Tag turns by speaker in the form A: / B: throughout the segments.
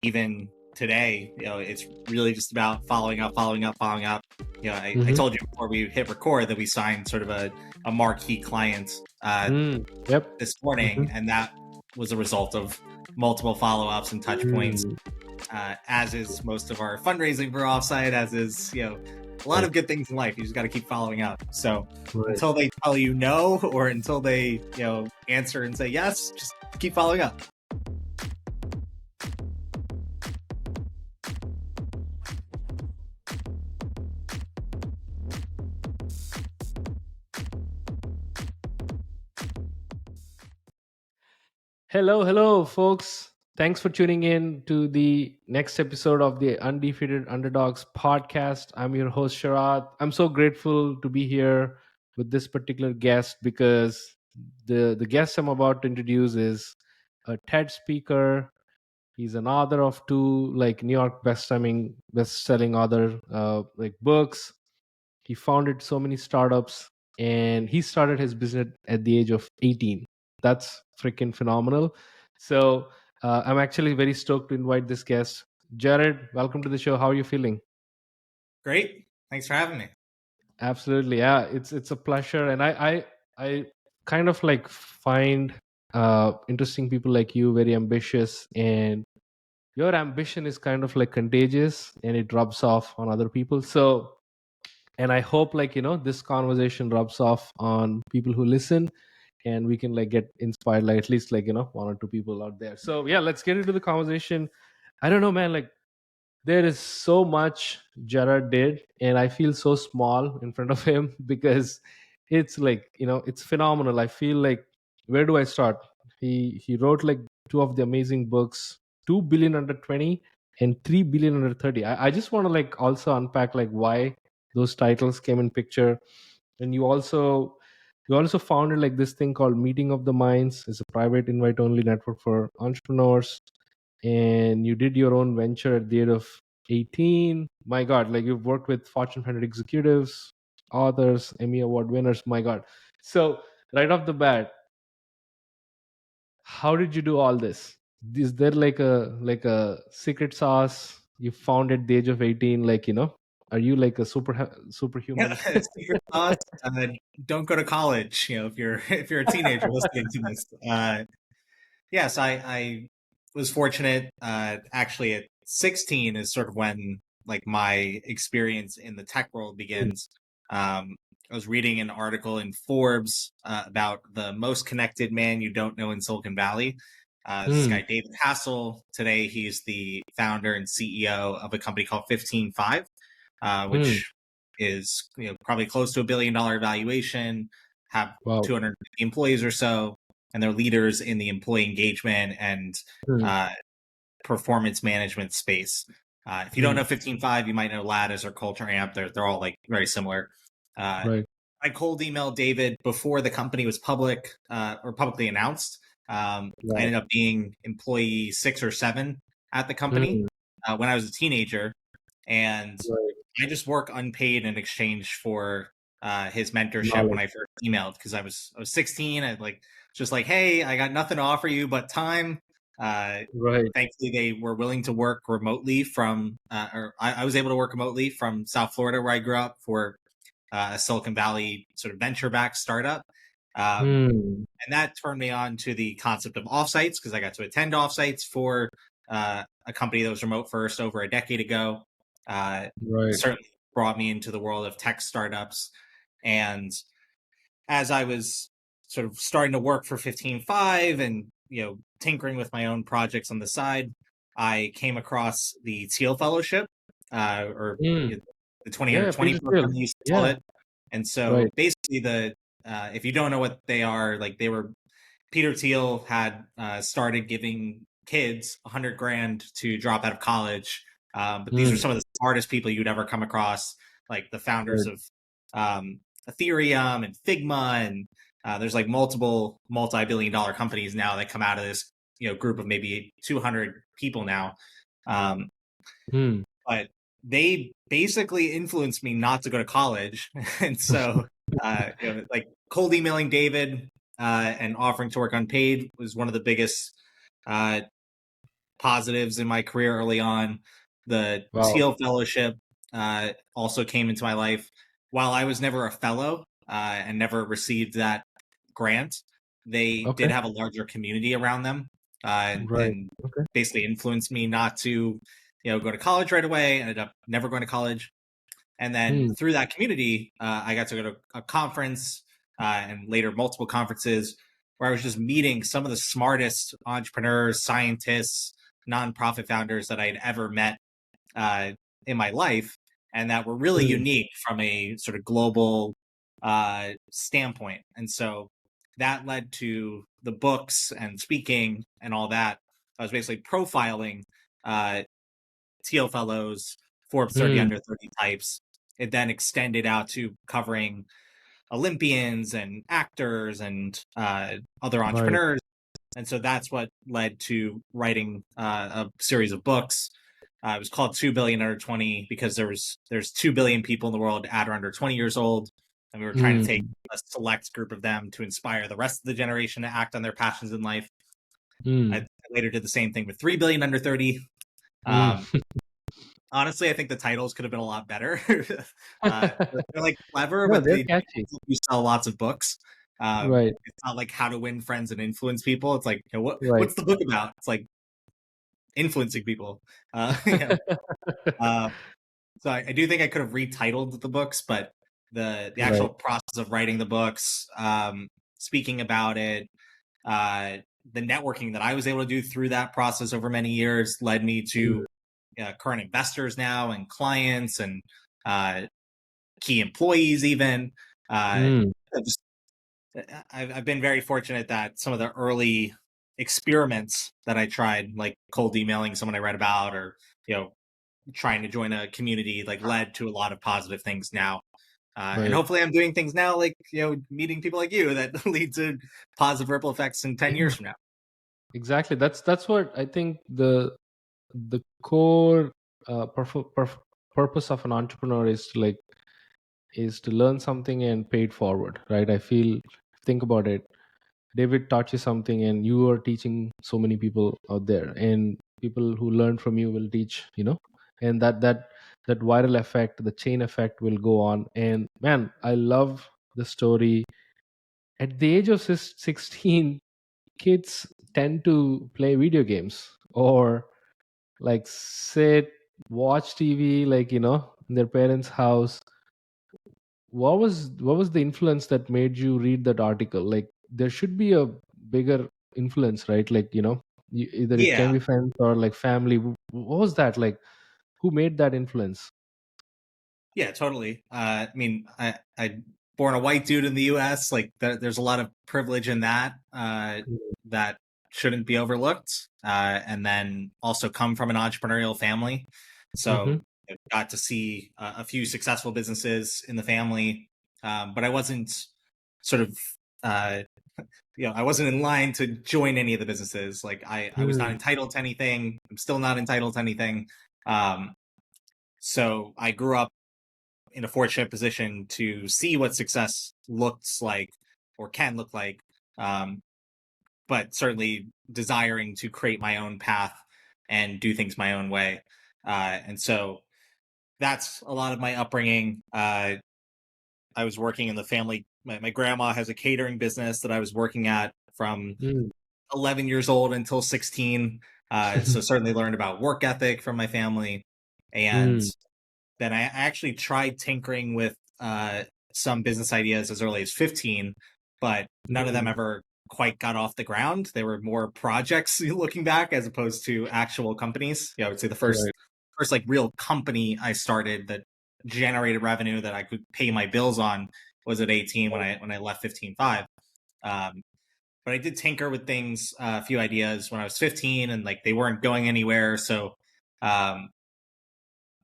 A: even today, it's really just about following up. I
B: Mm-hmm.
A: told you before we hit record that we signed sort of a marquee client
B: Yep.
A: this morning,
B: Mm-hmm.
A: and that was a result of multiple follow-ups and touch points, as is most of our fundraising for Offsite, as is, a lot of good things in life. You just got to keep following up. So
B: Right.
A: until they tell you no, or until they, answer and say yes, just keep following up.
B: Hello, folks. Thanks for tuning in to the next episode of the Undefeated Underdogs podcast. I'm your host, Sharad. I'm so grateful to be here with this particular guest because the guest I'm about to introduce is a TED speaker. He's an author of two New York best-selling author books. He founded so many startups, and he started his business at the age of 18. That's freaking phenomenal. So I'm actually very stoked to invite this guest. Jared, welcome to the show. How are you feeling?
A: Great. Thanks for having me.
B: Absolutely, yeah. It's a pleasure, and I kind of find interesting people like you very ambitious, and your ambition is kind of contagious, and it rubs off on other people. So, and I hope this conversation rubs off on people who listen, and we can get inspired, at least one or two people out there. So yeah, let's get into the conversation. I don't know, man, there is so much Gerard did, and I feel so small in front of him because it's it's phenomenal. I feel where do I start? He wrote two of the amazing books, 2 billion under 20 and 3 billion under 30. I just want to also unpack why those titles came in picture. And you also founded this thing called Meeting of the Minds. It's a private invite only network for entrepreneurs, and you did your own venture at the age of 18. My god, you've worked with Fortune 100 executives, authors, Emmy award winners. My god. So right off the bat, how did you do all this? Is there like a secret sauce you found at the age of 18? Are you like a superhuman?
A: Secret sauce. Don't go to college. If you're if you're a teenager listening to this. Yes, I was fortunate. Actually, at 16 is sort of when my experience in the tech world begins. I was reading an article in Forbes about the most connected man you don't know in Silicon Valley. This
B: Hmm.
A: guy, David Hassel. Today, he's the founder and CEO of a company called 15Five,
B: Hmm.
A: which is probably close to $1 billion valuation, have
B: Wow.
A: 250 employees or so, and they're leaders in the employee engagement and
B: Hmm.
A: uh, performance management space. If you don't
B: Hmm.
A: know 15Five, you might know Lattice or Culture Amp. They're all very similar. Uh,
B: Right.
A: I cold emailed David before the company was public or publicly announced. I
B: Wow.
A: ended up being employee 6 or 7 at the company
B: Hmm.
A: when I was a teenager, and
B: Right.
A: I just work unpaid in exchange for his mentorship when
B: Knowledge.
A: I first emailed, because I was 16. I just hey, I got nothing to offer you but time. Uh,
B: Right.
A: Thankfully, they were willing to work remotely from, or I was able to work remotely from South Florida, where I grew up, for a Silicon Valley sort of venture-backed startup. Um,
B: Hmm.
A: and that turned me on to the concept of offsites, because I got to attend offsites for a company that was remote first over a decade ago.
B: Right.
A: Certainly brought me into the world of tech startups. And as I was sort of starting to work for 15Five and tinkering with my own projects on the side, I came across the Teal Fellowship, or
B: Hmm.
A: the 20 under
B: Yeah,
A: 20
B: Peter Thiel.
A: program, they used to call
B: Yeah.
A: it. And so
B: Right.
A: basically, if you don't know what they are, they were, Peter Thiel had started giving kids 100 grand to drop out of college. But these are
B: Hmm.
A: some of the smartest people you'd ever come across, like the founders
B: Right.
A: of Ethereum and Figma, and there's multiple multi-billion dollar companies now that come out of this group of maybe 200 people now. Um,
B: Hmm.
A: but they basically influenced me not to go to college, and so cold emailing David and offering to work unpaid was one of the biggest positives in my career early on. The
B: Wow.
A: Teal Fellowship also came into my life. While I was never a fellow and never received that grant, they
B: Okay.
A: did have a larger community around them,
B: Right.
A: and
B: Okay.
A: basically influenced me not to, go to college right away. Ended up never going to college, and then
B: Hmm.
A: through that community, I got to go to a conference and later multiple conferences where I was just meeting some of the smartest entrepreneurs, scientists, nonprofit founders that I had ever met uh, in my life, and that were really
B: Hmm.
A: unique from a sort of global standpoint. And so that led to the books and speaking and all that. I was basically profiling uh, Teal Fellows, Forbes 30
B: Hmm.
A: under 30 types. It then extended out to covering Olympians and actors and other
B: Right.
A: entrepreneurs. And so that's what led to writing a series of books. It was called 2 Billion Under 20 because there's 2 billion people in the world at or under 20 years old, and we were trying to take
B: Hmm.
A: a select group of them to inspire the rest of the generation to act on their passions in life. I
B: Hmm.
A: later did the same thing with 3 billion under 30.
B: Hmm.
A: Um, Honestly, I think the titles could have been a lot better. They're like clever,
B: No,
A: but
B: they're
A: they
B: catchy.
A: help you sell lots of books.
B: Right.
A: It's not like how to win friends and influence people. It's like,
B: Right.
A: what's the book about? It's like influencing people. You know, uh, so I do think I could have retitled the books, but the actual
B: Right.
A: process of writing the books, speaking about it, uh, the networking that I was able to do through that process over many years led me
B: Hmm.
A: to current investors now and clients and uh, key employees even. Uh,
B: Hmm.
A: just, I've been very fortunate that some of the early experiments that I tried, like cold emailing someone I read about, or you know trying to join a community, like led to a lot of positive things now. And
B: Right.
A: hopefully I'm doing things now, like meeting people like you that lead to positive ripple effects in 10
B: Yeah.
A: years from now.
B: Exactly. That's what I think the core purpose of an entrepreneur is to learn something and pay it forward, right? I feel, think about it. David taught you something, and you are teaching so many people out there, and people who learn from you will teach, and that viral effect, the chain effect will go on. And man, I love the story. At the age of 16, kids tend to play video games or like sit, watch TV, in their parents' house. What was the influence that made you read that article? Like, there should be a bigger influence, right? Either it can
A: Yeah,
B: be friends or like family. What was that like? Who made that influence?
A: yeah, totally. I mean, I born a white dude in the U.S. Like, there's a lot of privilege in that that shouldn't be overlooked. And then also come from an entrepreneurial family,
B: Mm-hmm.
A: so I got to see a few successful businesses in the family. But I wasn't sort of uh, I wasn't in line to join any of the businesses. Like, I was not
B: Mm.
A: entitled to anything. I'm still not entitled to anything. Um, so I grew up in a fortunate position to see what success looks like or can look like, um, but certainly desiring to create my own path and do things my own way. And so that's a lot of my upbringing. I was working in the family. My grandma has a catering business that I was working at from
B: Mm.
A: 11 years old until 16. So certainly learned about work ethic from my family. And
B: Mm.
A: then I actually tried tinkering with some business ideas as early as 15, but none of them
B: Mm.
A: ever quite got off the ground. They were more projects looking back as opposed to actual companies. I would say the first
B: Right.
A: first like real company I started that generated revenue that I could pay my bills on was at 18 when I left 15.5. Um, but I did tinker with things, a few ideas when I was 15, and like they weren't going anywhere. So um,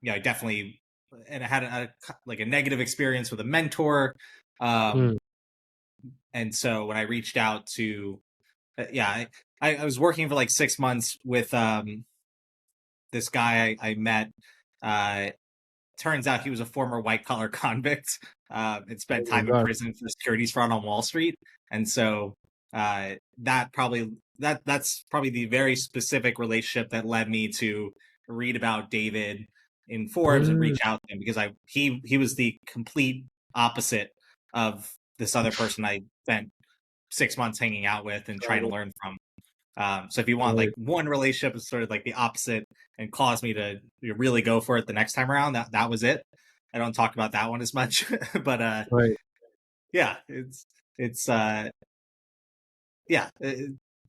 A: I definitely, and I had like a negative experience with a mentor. Um,
B: Mm.
A: and so when I reached out to, I was working for like 6 months with this guy I met. Uh, Turns out he was a former white collar convict and spent
B: Oh my
A: time in
B: god.
A: prison for securities fraud on Wall Street. And so that probably that's probably the very specific relationship that led me to read about David in Forbes and
B: Mm,
A: reach out to him, because he was the complete opposite of this other person I spent 6 months hanging out with and trying to
B: right,
A: learn from. So if you want like
B: right.
A: one relationship is sort of like the opposite and caused me to really go for it the next time around, that was it. I don't talk about that one as much, but
B: Right.
A: yeah, it's yeah.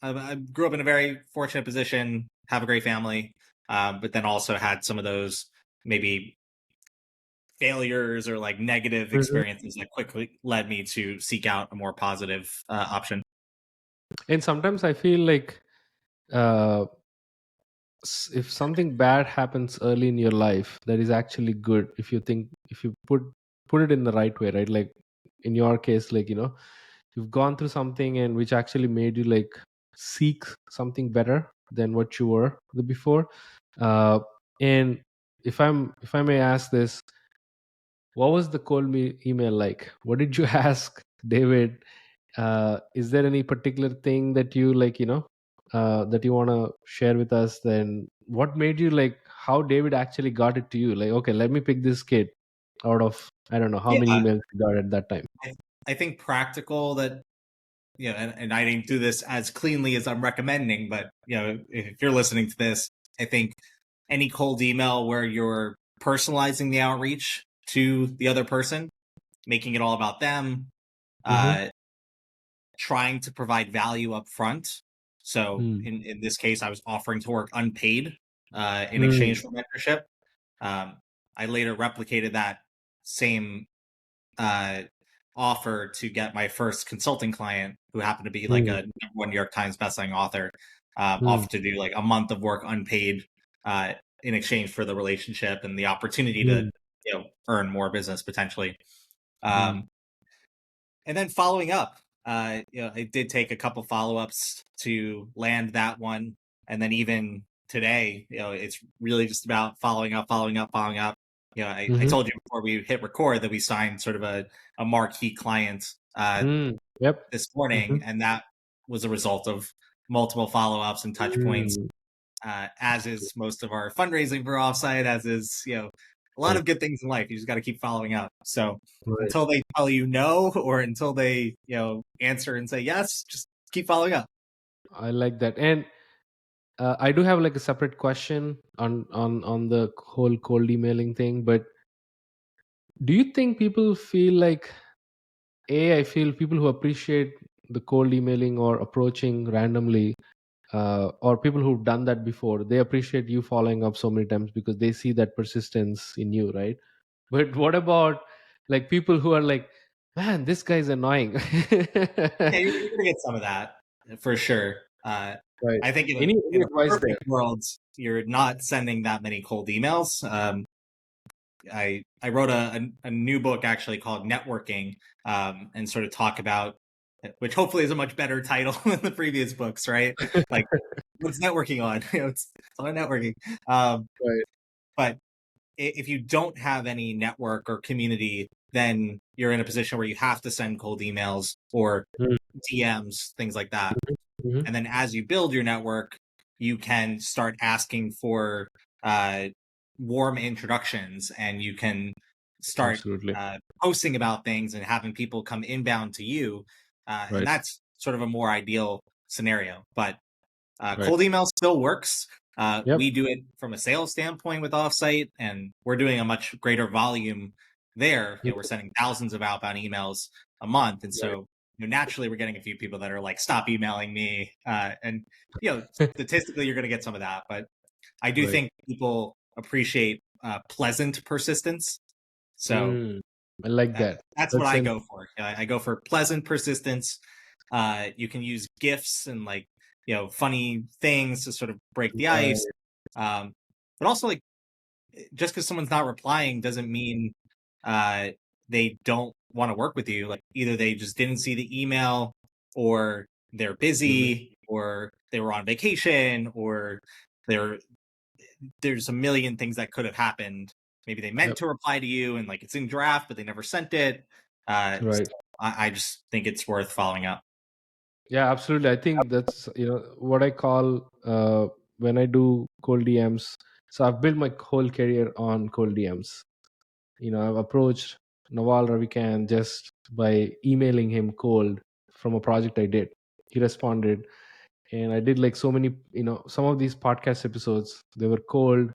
A: I grew up in a very fortunate position, have a great family, but then also had some of those maybe failures or like negative
B: Mhm.
A: experiences that quickly led me to seek out a more positive option.
B: And sometimes I feel like uh, if something bad happens early in your life, that is actually good if you think, if you put it in the right way, right? Like in your case, like, you've gone through something and which actually made you like seek something better than what you were the before. And if I may ask this, what was the cold email like? What did you ask David? Is there any particular thing that you like, that you want to share with us? Then what made you like, how David actually got it to you? Like, okay, let me pick this kid out of, I don't know how many
A: Yeah,
B: emails you got at that time.
A: I, I think practical that, and I didn't do this as cleanly as I'm recommending, but if you're listening to this, I think any cold email where you're personalizing the outreach to the other person, making it all about them,
B: Mm-hmm.
A: uh, trying to provide value up front. So
B: Mm.
A: in this case, I was offering to work unpaid in
B: Mm.
A: exchange for mentorship. I later replicated that same uh, offer to get my first consulting client, who happened to be like
B: Mm.
A: a #1 New York Times bestselling author,
B: Mm.
A: offered to do like a month of work unpaid uh, in exchange for the relationship and the opportunity to
B: Mm.
A: earn more business potentially.
B: Mm.
A: Um, and then following up, it did take a couple follow-ups to land that one. And then even today, it's really just about following up, following up, following up. I
B: Mm-hmm.
A: told you before we hit record that we signed sort of a marquee client
B: Mm. Yep.
A: this
B: Mm-hmm.
A: morning, and that was a result of multiple follow-ups and touch points,
B: Mm.
A: as is most of our fundraising for Offsite, as is, a lot
B: Right.
A: of good things in life. You just got to keep following up. So
B: Right.
A: until they tell you no, or until they, answer and say yes, just keep following up.
B: I like that. And I do have like a separate question on the whole cold emailing thing. But do you think people feel like, I feel people who appreciate the cold emailing or approaching randomly, or people who've done that before, they appreciate you following up so many times because they see that persistence in you, right? But what about like people who are like, man, this guy's annoying?
A: Yeah, you're gonna get some of that for sure.
B: Right.
A: I think
B: Any
A: in a
B: advice there?
A: perfect world, you're not sending that many cold emails. I wrote a new book actually called Networking, and sort of talk about, which hopefully is a much better title than the previous books, right? Like, what's networking on? It's on networking. Um,
B: Right.
A: but if you don't have any network or community, then you're in a position where you have to send cold emails or
B: Mm.
A: DMs, things like that.
B: Mhm.
A: And then as you build your network, you can start asking for uh, warm introductions, and you can start
B: Absolutely.
A: posting about things and having people come inbound to you. And
B: Right.
A: that's sort of a more ideal scenario. But
B: Right.
A: cold email still works.
B: Yep.
A: We do it from a sales standpoint with Offsite, and we're doing a much greater volume there.
B: Mhm.
A: We're sending thousands of outbound emails a month, and
B: Right.
A: so naturally we're getting a few people that are like, "Stop emailing me," and statistically you're going to get some of that. But I do
B: Right.
A: think people appreciate pleasant persistence. So
B: Mm. I like that.
A: that's what
B: That's
A: I
B: an
A: go for. I go for pleasant persistence. You can use gifts and like funny things to sort of break the ice.
B: right.
A: Um, but also like, just because someone's not replying doesn't mean uh, they don't want to work with you. Like either they just didn't see the email, or they're
B: Mhm.
A: busy, or they were on vacation, or they're there's a million things that could have happened. Maybe they meant
B: Yep.
A: to reply to you and like it's in draft, but they never sent it. So
B: Right.
A: I just think it's worth following up.
B: Yeah, absolutely. I think that's what I call when I do cold DMs. So I've built my whole career on cold DMs. I've approached Nawal Ravikant just by emailing him cold from a project I did. He responded, and I did like so many. Some of these podcast episodes they were cold.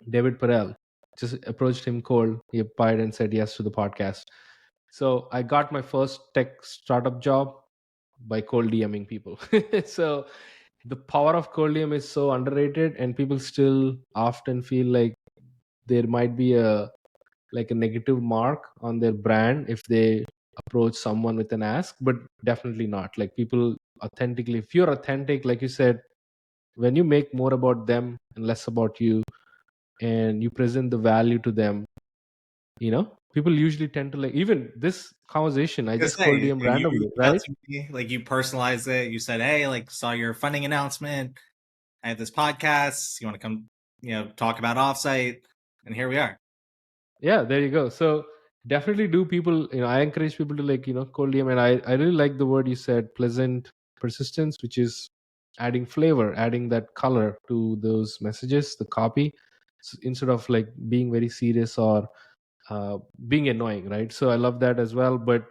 B: David Perel just approached him cold. He applied and said yes to the podcast. So I got my first tech startup job by cold DMing people. So the power of cold DM is so underrated, and people still often feel like there might be a negative mark on their brand if they approach someone with an ask, but definitely not. Like people authentically, if you're authentic, like you said, when you make more about them and less about you, and you present the value to them, people usually tend to like. Even this conversation I
A: I
B: just
A: say,
B: called DM
A: you
B: randomly,
A: reached out
B: right?
A: to me, like you personalized it. You said, "Hey, like saw your funding announcement. I have this podcast. You want to come, talk about offsite?" And here we are.
B: Yeah, there you go. So definitely do people, I encourage people to like, cold DM. And I really like the word you said, pleasant persistence, which is adding flavor, adding that color to those messages, the copy, instead of like being very serious or being annoying, right? So I love that as well. But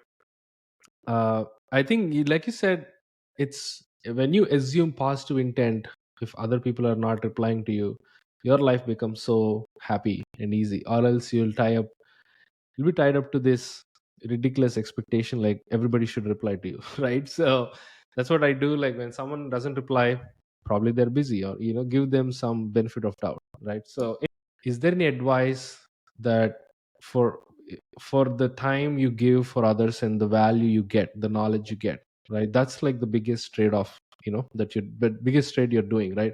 B: I think, like you said, it's when you assume positive intent, if other people are not replying to you, your life becomes so happy and easy, or else you'll be tied up to this ridiculous expectation like everybody should reply to you. Right? So that's what I do. Like when someone doesn't reply, probably they're busy, or give them some benefit of doubt, right? So is there any advice that for for the time you give for others and the value you get, the knowledge you get, right? That's like the biggest trade-off, that you but biggest trade you're doing, right?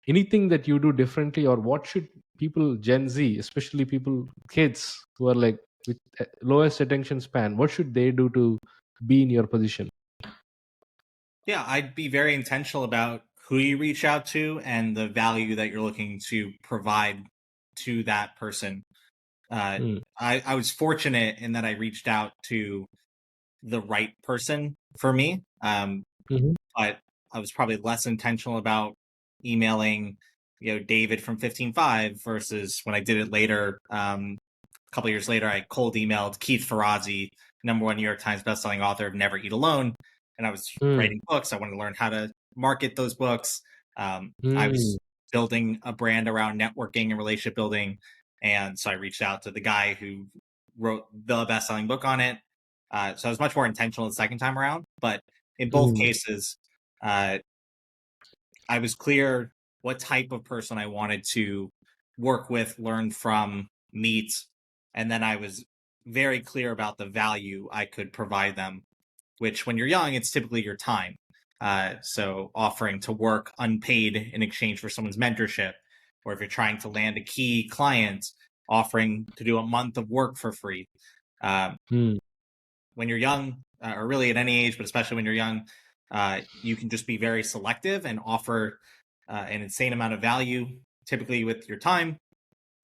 B: Anything that you do differently, or what should people, Gen Z, especially people, kids who are like with lowest attention span, what should they do to be in your position?
A: Yeah, I'd be very intentional about who you reach out to and the value that you're looking to provide to that person. Uh,
B: Mm,
A: I was fortunate in that I reached out to the right person for me,
B: mhm,
A: but I was probably less intentional about emailing, David from 15.5 versus when I did it later. A couple years later, I cold emailed Keith Ferrazzi, #1 New York Times bestselling author of Never Eat Alone, and I was
B: mm,
A: writing books. I wanted to learn how to market those books. I
B: mm,
A: was building a brand around networking and relationship building, and so I reached out to the guy who wrote the best-selling book on it. So I was much more intentional the second time around, but in both
B: mm,
A: cases, uh, I was clear what type of person I wanted to work with, learn from, meet, and then I was very clear about the value I could provide them, which when you're young, it's typically your time. So offering to work unpaid in exchange for someone's mentorship, or if you're trying to land a key client, offering to do a month of work for free. Um,
B: mm,
A: when you're young, or really at any age, but especially when you're young, you can just be very selective and offer an insane amount of value, typically with your time,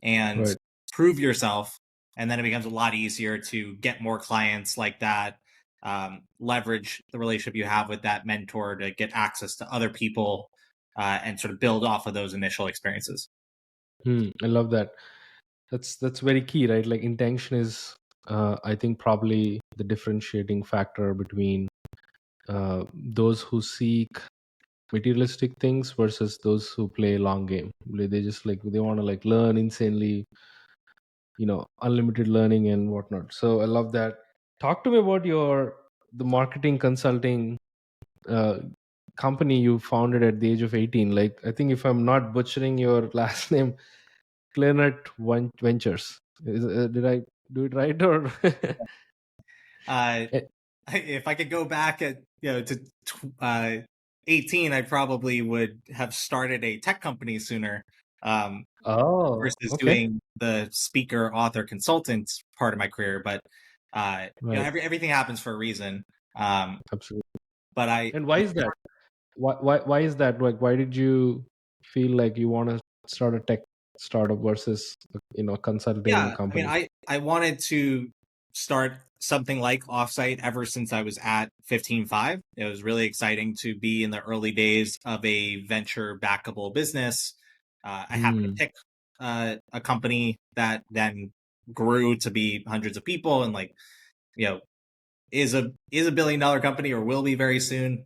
A: and
B: right.
A: prove yourself. And then it becomes a lot easier to get more clients like that, leverage the relationship you have with that mentor to get access to other people, and sort of build off of those initial experiences.
B: I love that. That's very key, right? Like intention is, I think, probably the differentiating factor between those who seek materialistic things versus those who play long game. They just like they want to like learn insanely, unlimited learning and whatnot. So I love that. Talk to me about the marketing consulting uh, company you founded at the age of 18. Like I think if I'm not butchering your last name, Kleinert Ventures. Did I do it right or?
A: Uh,
B: Eh,
A: if I could go back to 18, I probably would have started a tech company sooner, um,
B: oh,
A: versus
B: okay.
A: doing the speaker, author, consultant part of my career. But
B: Right.
A: everything happens for a reason. Um,
B: Absolutely.
A: but
B: And why is that? Why is that? Like, why did you feel like you want to start a tech startup versus a consulting
A: yeah, I mean,
B: company?
A: I wanted to start something like Offsite ever since I was at 15.5. It was really exciting to be in the early days of a venture backable business. I happened to pick a company that then grew to be hundreds of people and like, you know, is a $1 billion company or will be very soon.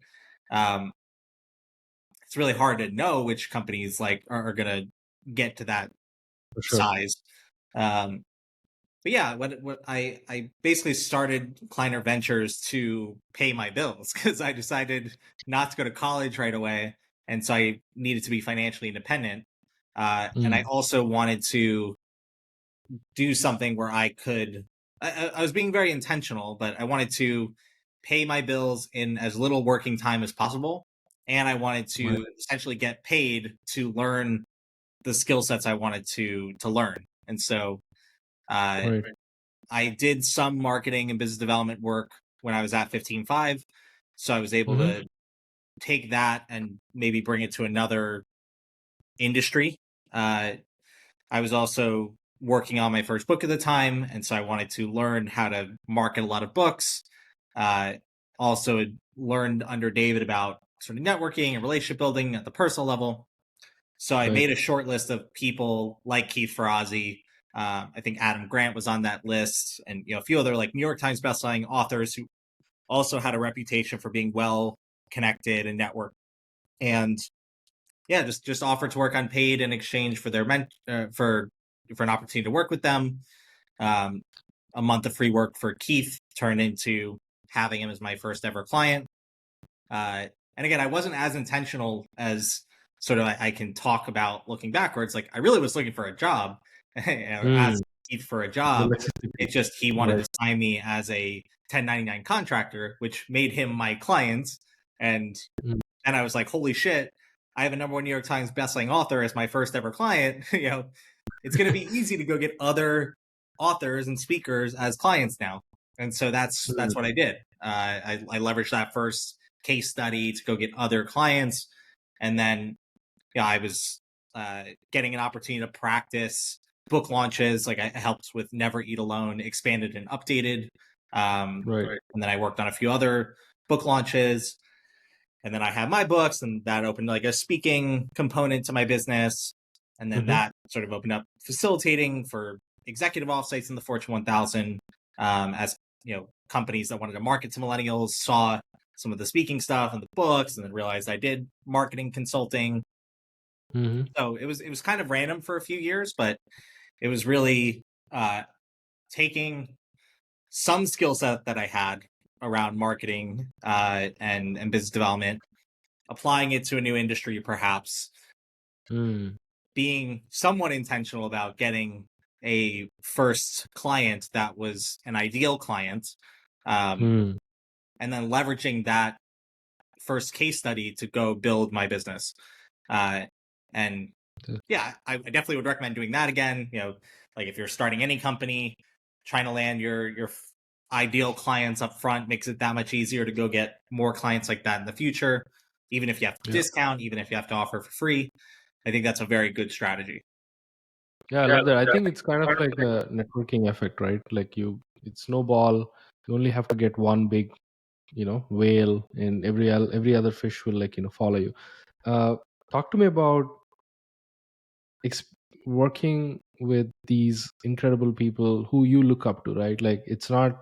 A: It's really hard to know which companies like are going to get to that
B: For sure.
A: size. But yeah, what I basically started Kleiner Ventures to pay my bills because I decided not to go to college right away, and so I needed to be financially independent. And I also wanted to do something where I could. I was being very intentional, but I wanted to pay my bills in as little working time as possible, and I wanted
B: Right.
A: to essentially get paid to learn the skill sets I wanted to learn. And so
B: Right.
A: I did some marketing and business development work when I was at 15.5. So I was able to take that and maybe bring it to another industry. I was also working on my first book at the time. And so I wanted to learn how to market a lot of books. Uh, also learned under David about sort of networking and relationship building at the personal level. So I
B: Right.
A: made a short list of people like Keith Ferrazzi. I think Adam Grant was on that list, and a few other like New York Times bestselling authors who also had a reputation for being well connected and networked. And yeah, just offered to work unpaid in exchange for their for an opportunity to work with them. Um, a month of free work for Keith turned into having him as my first ever client. And again, I wasn't as intentional as sort of I can talk about looking backwards. Like I really was looking for a job, or asked Keith for a
B: The
A: job.
B: necessity.
A: It's just he wanted
B: Right.
A: to sign me as a 1099 contractor, which made him my client. And
B: Mm.
A: then I was like, holy shit, I have a #1 New York Times bestselling author as my first ever client. It's going to be easy to go get other authors and speakers as clients now. And so that's what I did. I leveraged that first case study to go get other clients, and then I was getting an opportunity to practice book launches. Like I helped with Never Eat Alone, expanded and updated,
B: Right.
A: and then I worked on a few other book launches. And then I had my books, and that opened like a speaking component to my business. And then that sort of opened up facilitating for executive offsites in the Fortune 1000, as companies that wanted to market to millennials saw some of the speaking stuff and the books, and then realized I did marketing consulting. So it was kind of random for a few years, but it was really taking some skill set that I had around marketing and business development, applying it to a new industry, perhaps being somewhat intentional about getting a first client that was an ideal client, and then leveraging that first case study to go build my business. And yeah, I definitely would recommend doing that again. Like if you're starting any company, trying to land your ideal clients up front makes it that much easier to go get more clients like that in the future, even if you have to
B: Yeah.
A: discount, even if you have to offer for free. I think that's a very good strategy.
B: Yeah, I love that. I think it's kind of like a networking effect, right? Like it's snowball. You only have to get one big, whale, and every other fish will follow you. Talk to me about ex- working with these incredible people who you look up to, right? Like it's not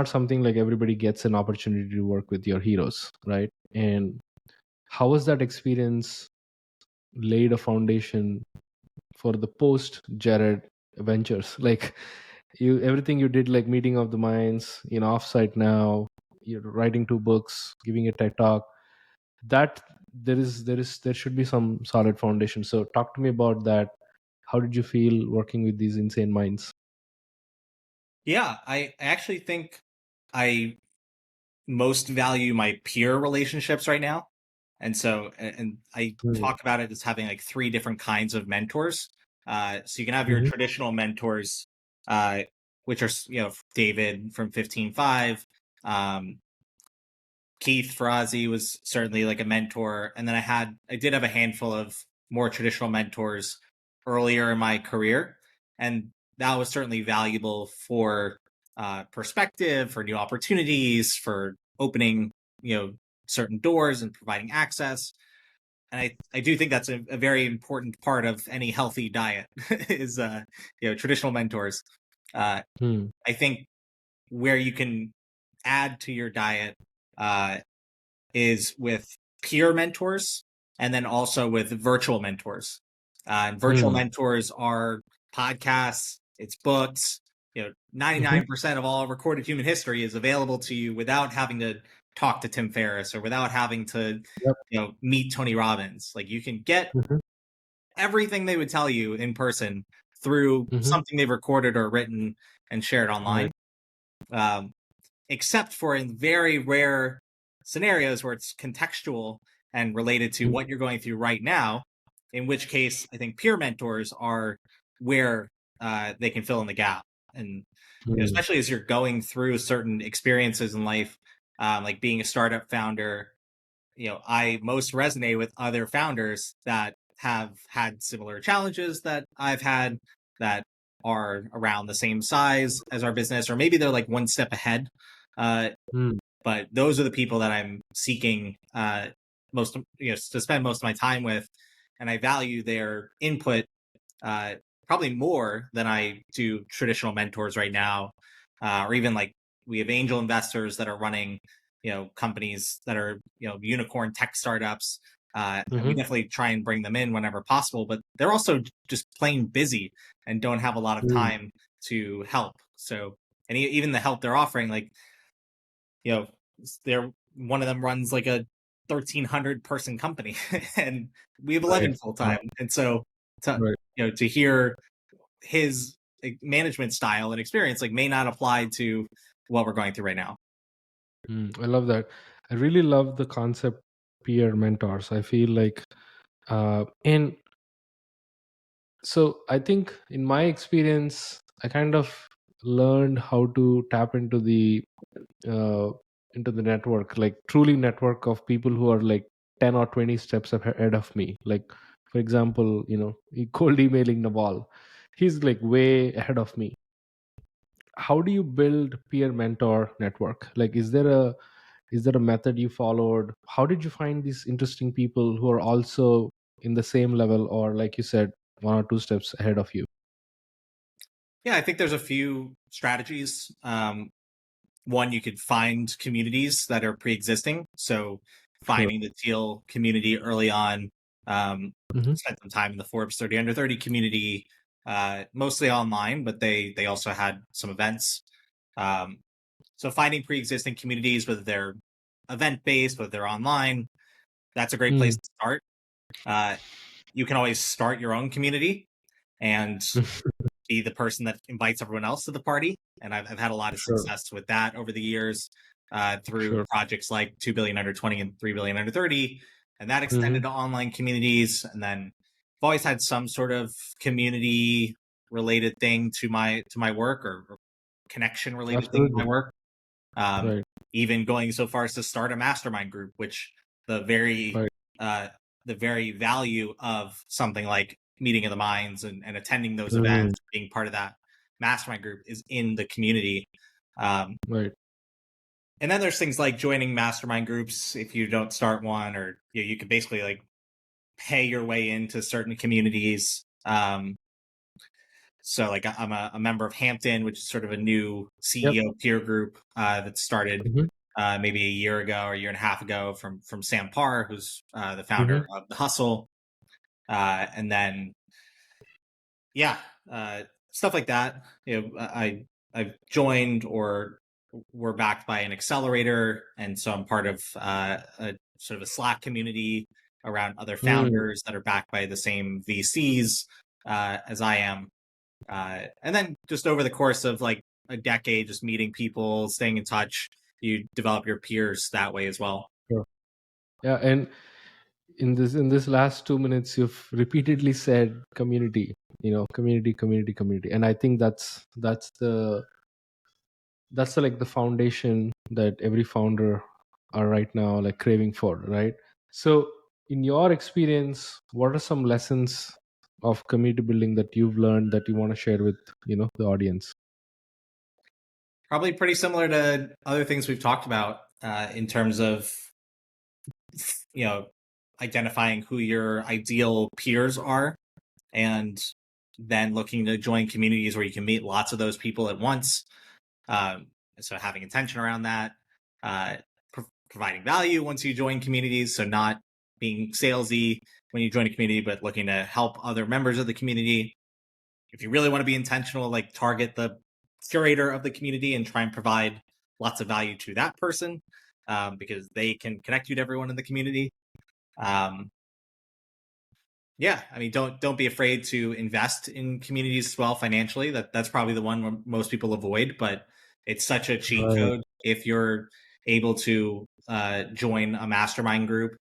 B: something like everybody gets an opportunity to work with your heroes, right? And how was that experience laid a foundation for the post Jared ventures? Like everything you did, like meeting of the minds, offsite now, you're writing 2 books, giving a TED talk, that there should be some solid foundation. So talk to me about that. How did you feel working with these insane minds?
A: Yeah, I actually think I most value my peer relationships right now. And so, and I
B: Mm.
A: talk about it as having like 3 different kinds of mentors. So you can have your
B: Mhm.
A: traditional mentors, uh, which are, David from 15.5. Keith Ferrazzi was certainly like a mentor. And then I did have a handful of more traditional mentors earlier in my career. And that was certainly valuable for perspective, for new opportunities, for opening, certain doors and providing access. And I do think that's a very important part of any healthy diet is, traditional mentors. Uh,
B: Hmm.
A: I think where you can add to your diet uh, is with peer mentors and then also with virtual mentors. And virtual
B: Hmm.
A: mentors are podcasts, it's books.
B: Mhm.
A: 99% of all recorded human history is available to you without having to talk to Tim Ferriss or without having to,
B: Yep.
A: meet Tony Robbins. Like you can get
B: Mhm.
A: everything they would tell you in person through
B: Mhm.
A: something they've recorded or written and shared online.
B: Right.
A: Um, except for in very rare scenarios where it's contextual and related to
B: Mhm.
A: what you're going through right now, in which case I think peer mentors are where they can fill in the gap. And
B: Hmm.
A: especially as you're going through certain experiences in life, like being a startup founder, I most resonate with other founders that have had similar challenges that I've had, that are around the same size as our business, or maybe they're like one step ahead. Uh,
B: Hmm.
A: but those are the people that I'm seeking to spend most of my time with, and I value their input uh, probably more than I do traditional mentors right now, or even like we have angel investors that are running, companies that are unicorn tech startups, and we
B: Mhm.
A: definitely try and bring them in whenever possible. But they're also just plain busy and don't have a lot of
B: Hmm.
A: time to help. So, and even the help they're offering, like you know, they're one of them runs like a 1,300 person company, and we have
B: Right.
A: 11 full time, and so to
B: Right.
A: to hear his management style and experience like may not apply to what we're going through right now.
B: I love that. I really love the concept peer mentors. I feel like, and so I think in my experience, I kind of learned how to tap uh, into the network, like truly network of people who are like 10 or 20 steps ahead of me. Like, for example, cold emailing Naval, he's like way ahead of me. How do you build peer mentor network? Like, is there a method you followed? How did you find these interesting people who are also in the same level, or like you said, one or two steps ahead of you?
A: Yeah, I think there's a few strategies. One, you could find communities that are pre-existing. So
B: Sure.
A: finding the teal community early on.
B: Hmm.
A: Spent some time in the Forbes 30 under 30 community, mostly online, but they also had some events. Um, so finding pre-existing communities, whether they're event based, whether they're online, that's a great place
B: Mm.
A: to start. Uh, you can always start your own community and be the person that invites everyone else to the party. And I've had a lot of
B: Sure.
A: success with that over the years, through
B: Sure.
A: projects like 2 billion under 20 and 3 billion under 30. And that
B: Hmm.
A: extended to online communities. And then I've always had some sort of community related thing to my work, or connection related thing to my
B: Absolutely.
A: work. Um,
B: Right.
A: even going so far as to start a mastermind group, which the very
B: Right.
A: uh, the very value of something like meeting of the minds and attending those
B: Mhm.
A: events, being part of that mastermind group, is in the community. Um,
B: Right.
A: and then there's things like joining mastermind groups if you don't start one, or you can basically like pay your way into certain communities. So like I'm a member of Hampton, which is sort of a new
B: Yep.
A: CEO peer group that started
B: Mhm.
A: maybe a year ago or a year and a half ago from Sam Parr, who's the founder
B: Mhm.
A: of The Hustle. And then yeah, stuff like that. I've joined or were backed by an accelerator, and so I'm part of a sort of a Slack community around other
B: Mm.
A: founders that are backed by the same VCs as I am. And then just over the course of like a decade, just meeting people, staying in touch, you develop your peers that way as well.
B: Sure. Yeah, and in this last 2 minutes, you've repeatedly said community. Community, community, community, and I think that's the like the foundation that every founder are right now like craving for, right? So, in your experience, what are some lessons of community building that you've learned that you want to share with the audience?
A: Probably pretty similar to other things we've talked about in terms of, you know, identifying who your ideal peers are, and then looking to join communities where you can meet lots of those people at once. Um, so having intention around that, uh, providing value once you join communities. So not being salesy when you join a community, but looking to help other members of the community. If you really want to be intentional, like target the curator of the community and try and provide lots of value to that person, because they can connect you to everyone in the community. Um, yeah, I mean, don't be afraid to invest in communities as well financially. That's probably the one where most people avoid, but it's such a cheat
B: Right.
A: code if you're able to join a mastermind group,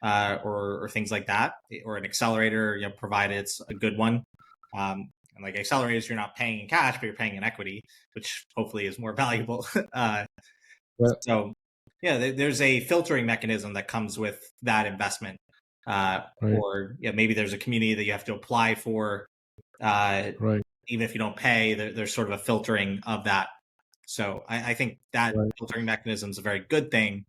A: or things like that, or an accelerator, provided it's a good one. And like accelerators, you're not paying in cash, but you're paying in equity, which hopefully is more valuable.
B: Yeah.
A: So yeah, there's a filtering mechanism that comes with that investment.
B: Right.
A: Or maybe there's a community that you have to apply for. Uh,
B: Right.
A: Even if you don't pay, there's sort of a filtering of that. So I think that
B: Right.
A: filtering mechanism is a very good thing,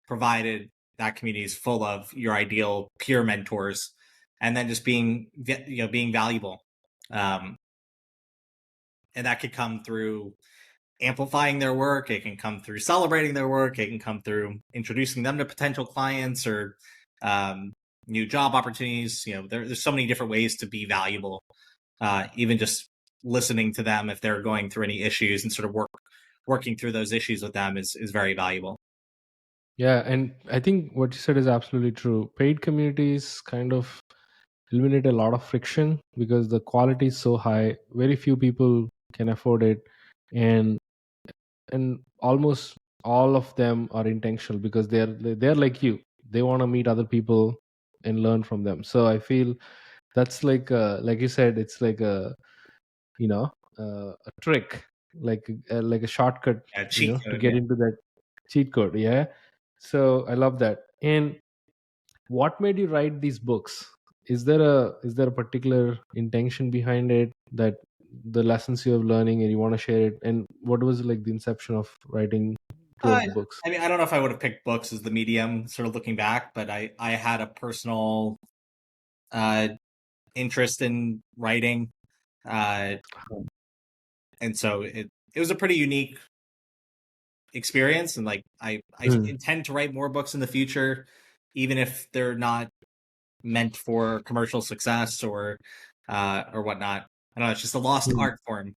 A: provided that community is full of your ideal peer mentors, and then just being valuable. Um, and that could come through amplifying their work. It can come through celebrating their work. It can come through introducing them to potential clients or um, new job opportunities. There's so many different ways to be valuable. Even just listening to them if they're going through any issues and sort of working through those issues with them is very valuable.
B: Yeah, and I think what you said is absolutely true. Paid communities kind of eliminate a lot of friction because the quality is so high. Very few people can afford it, and almost all of them are intentional because they're like you. They want to meet other people and learn from them. So I feel that's like you said, it's like you know a trick, like a shortcut,
A: Yeah, cheat
B: to
A: code.
B: get into that cheat code. Yeah. So I love that. And what made you write these books? Is there a particular intention behind it, that the lessons you have learning and you want to share it? And what was like the inception of writing two
A: Uh,
B: of the books?
A: I mean, I don't know if I would have picked books as the medium, sort of looking back, but I had a personal uh, interest in writing, uh, and so it was a pretty unique experience. And like I
B: Hmm.
A: intend to write more books in the future, even if they're not meant for commercial success or whatnot. I don't know. It's just a lost
B: Hmm.
A: art form.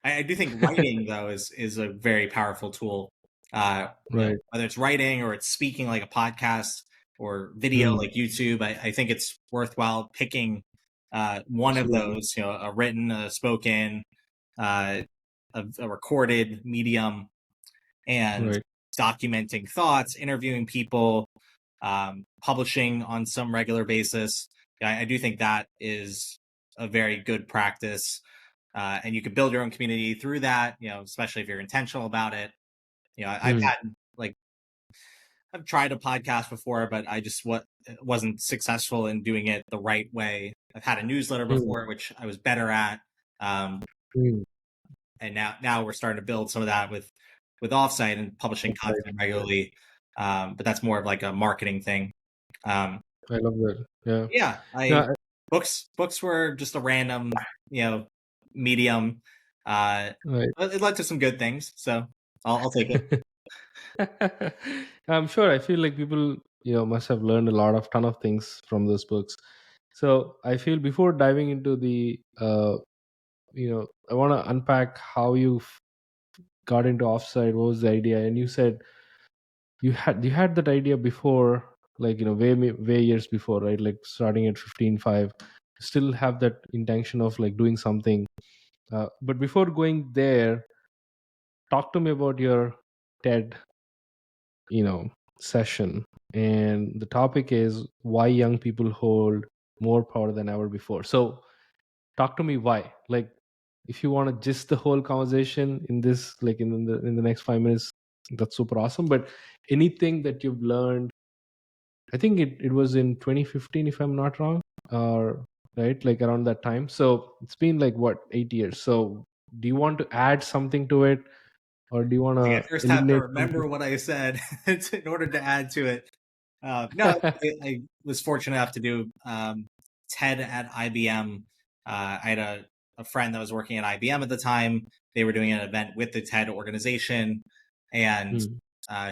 A: I do think writing though is a very powerful tool.
B: Right.
A: Whether it's writing or it's speaking like a podcast or video
B: Hmm.
A: like YouTube, I think it's worthwhile picking one of
B: Absolutely.
A: those. A written, a spoken, uh, a recorded medium, and
B: Right.
A: documenting thoughts, interviewing people, publishing on some regular basis. I do think that is a very good practice. And you can build your own community through that, especially if you're intentional about it. I've
B: Hmm.
A: had like, I've tried a podcast before, but I just wasn't successful in doing it the right way. I've had a newsletter
B: Hmm.
A: before, which I was better at. Um,
B: Hmm.
A: and now we're starting to build some of that with Offsite and publishing
B: That's right.
A: content
B: Yeah.
A: regularly. But that's more of like a marketing thing. Um,
B: I love that. Yeah.
A: yeah, I
B: No.
A: books were just a random, medium. Uh,
B: Right.
A: but it led to some good things, so I'll take it.
B: I'm sure. I feel like people, must have learned a ton of things from those books. So I feel before diving into the, I want to unpack how you got into Offsite. What was the idea? And you said you had that idea before, like way years before, right? Like starting at 15.5, still have that intention of like doing something. But before going there, talk to me about your TED session. And the topic is why young people hold more power than ever before. So talk to me why. Like, if you want to gist the whole conversation in this, like in the next 5 minutes, that's super awesome. But anything that you've learned, I think it was in 2015, if I'm not wrong, or right, like around that time. So it's been like what, 8 years. So do you want to add something to it? or do you want
A: Like I
B: to
A: first have to
B: eliminate something?
A: remember what I said in order to add to it. No, I was fortunate enough to do TED at IBM. I had a friend that was working at IBM at the time. They were doing an event with the TED organization, and
B: Hmm.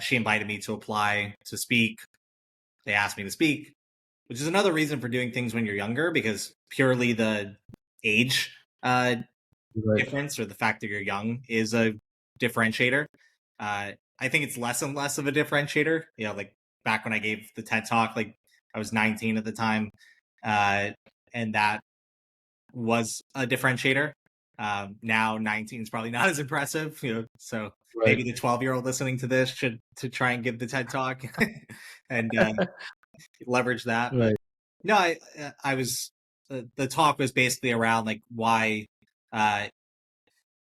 A: she invited me to apply to speak. They asked me to speak, which is another reason for doing things when you're younger, because purely the age
B: Right.
A: difference or the fact that you're young is a differentiator. I think it's less and less of a differentiator. You know, like back when I gave the TED talk, like I was 19 at the time, uh, and that was a differentiator. Now 19 is probably not as impressive, you know. So
B: Right.
A: maybe the 12-year-old listening to this should to try and give the TED talk and leverage that. But
B: Right.
A: no, I was the talk was basically around like why uh,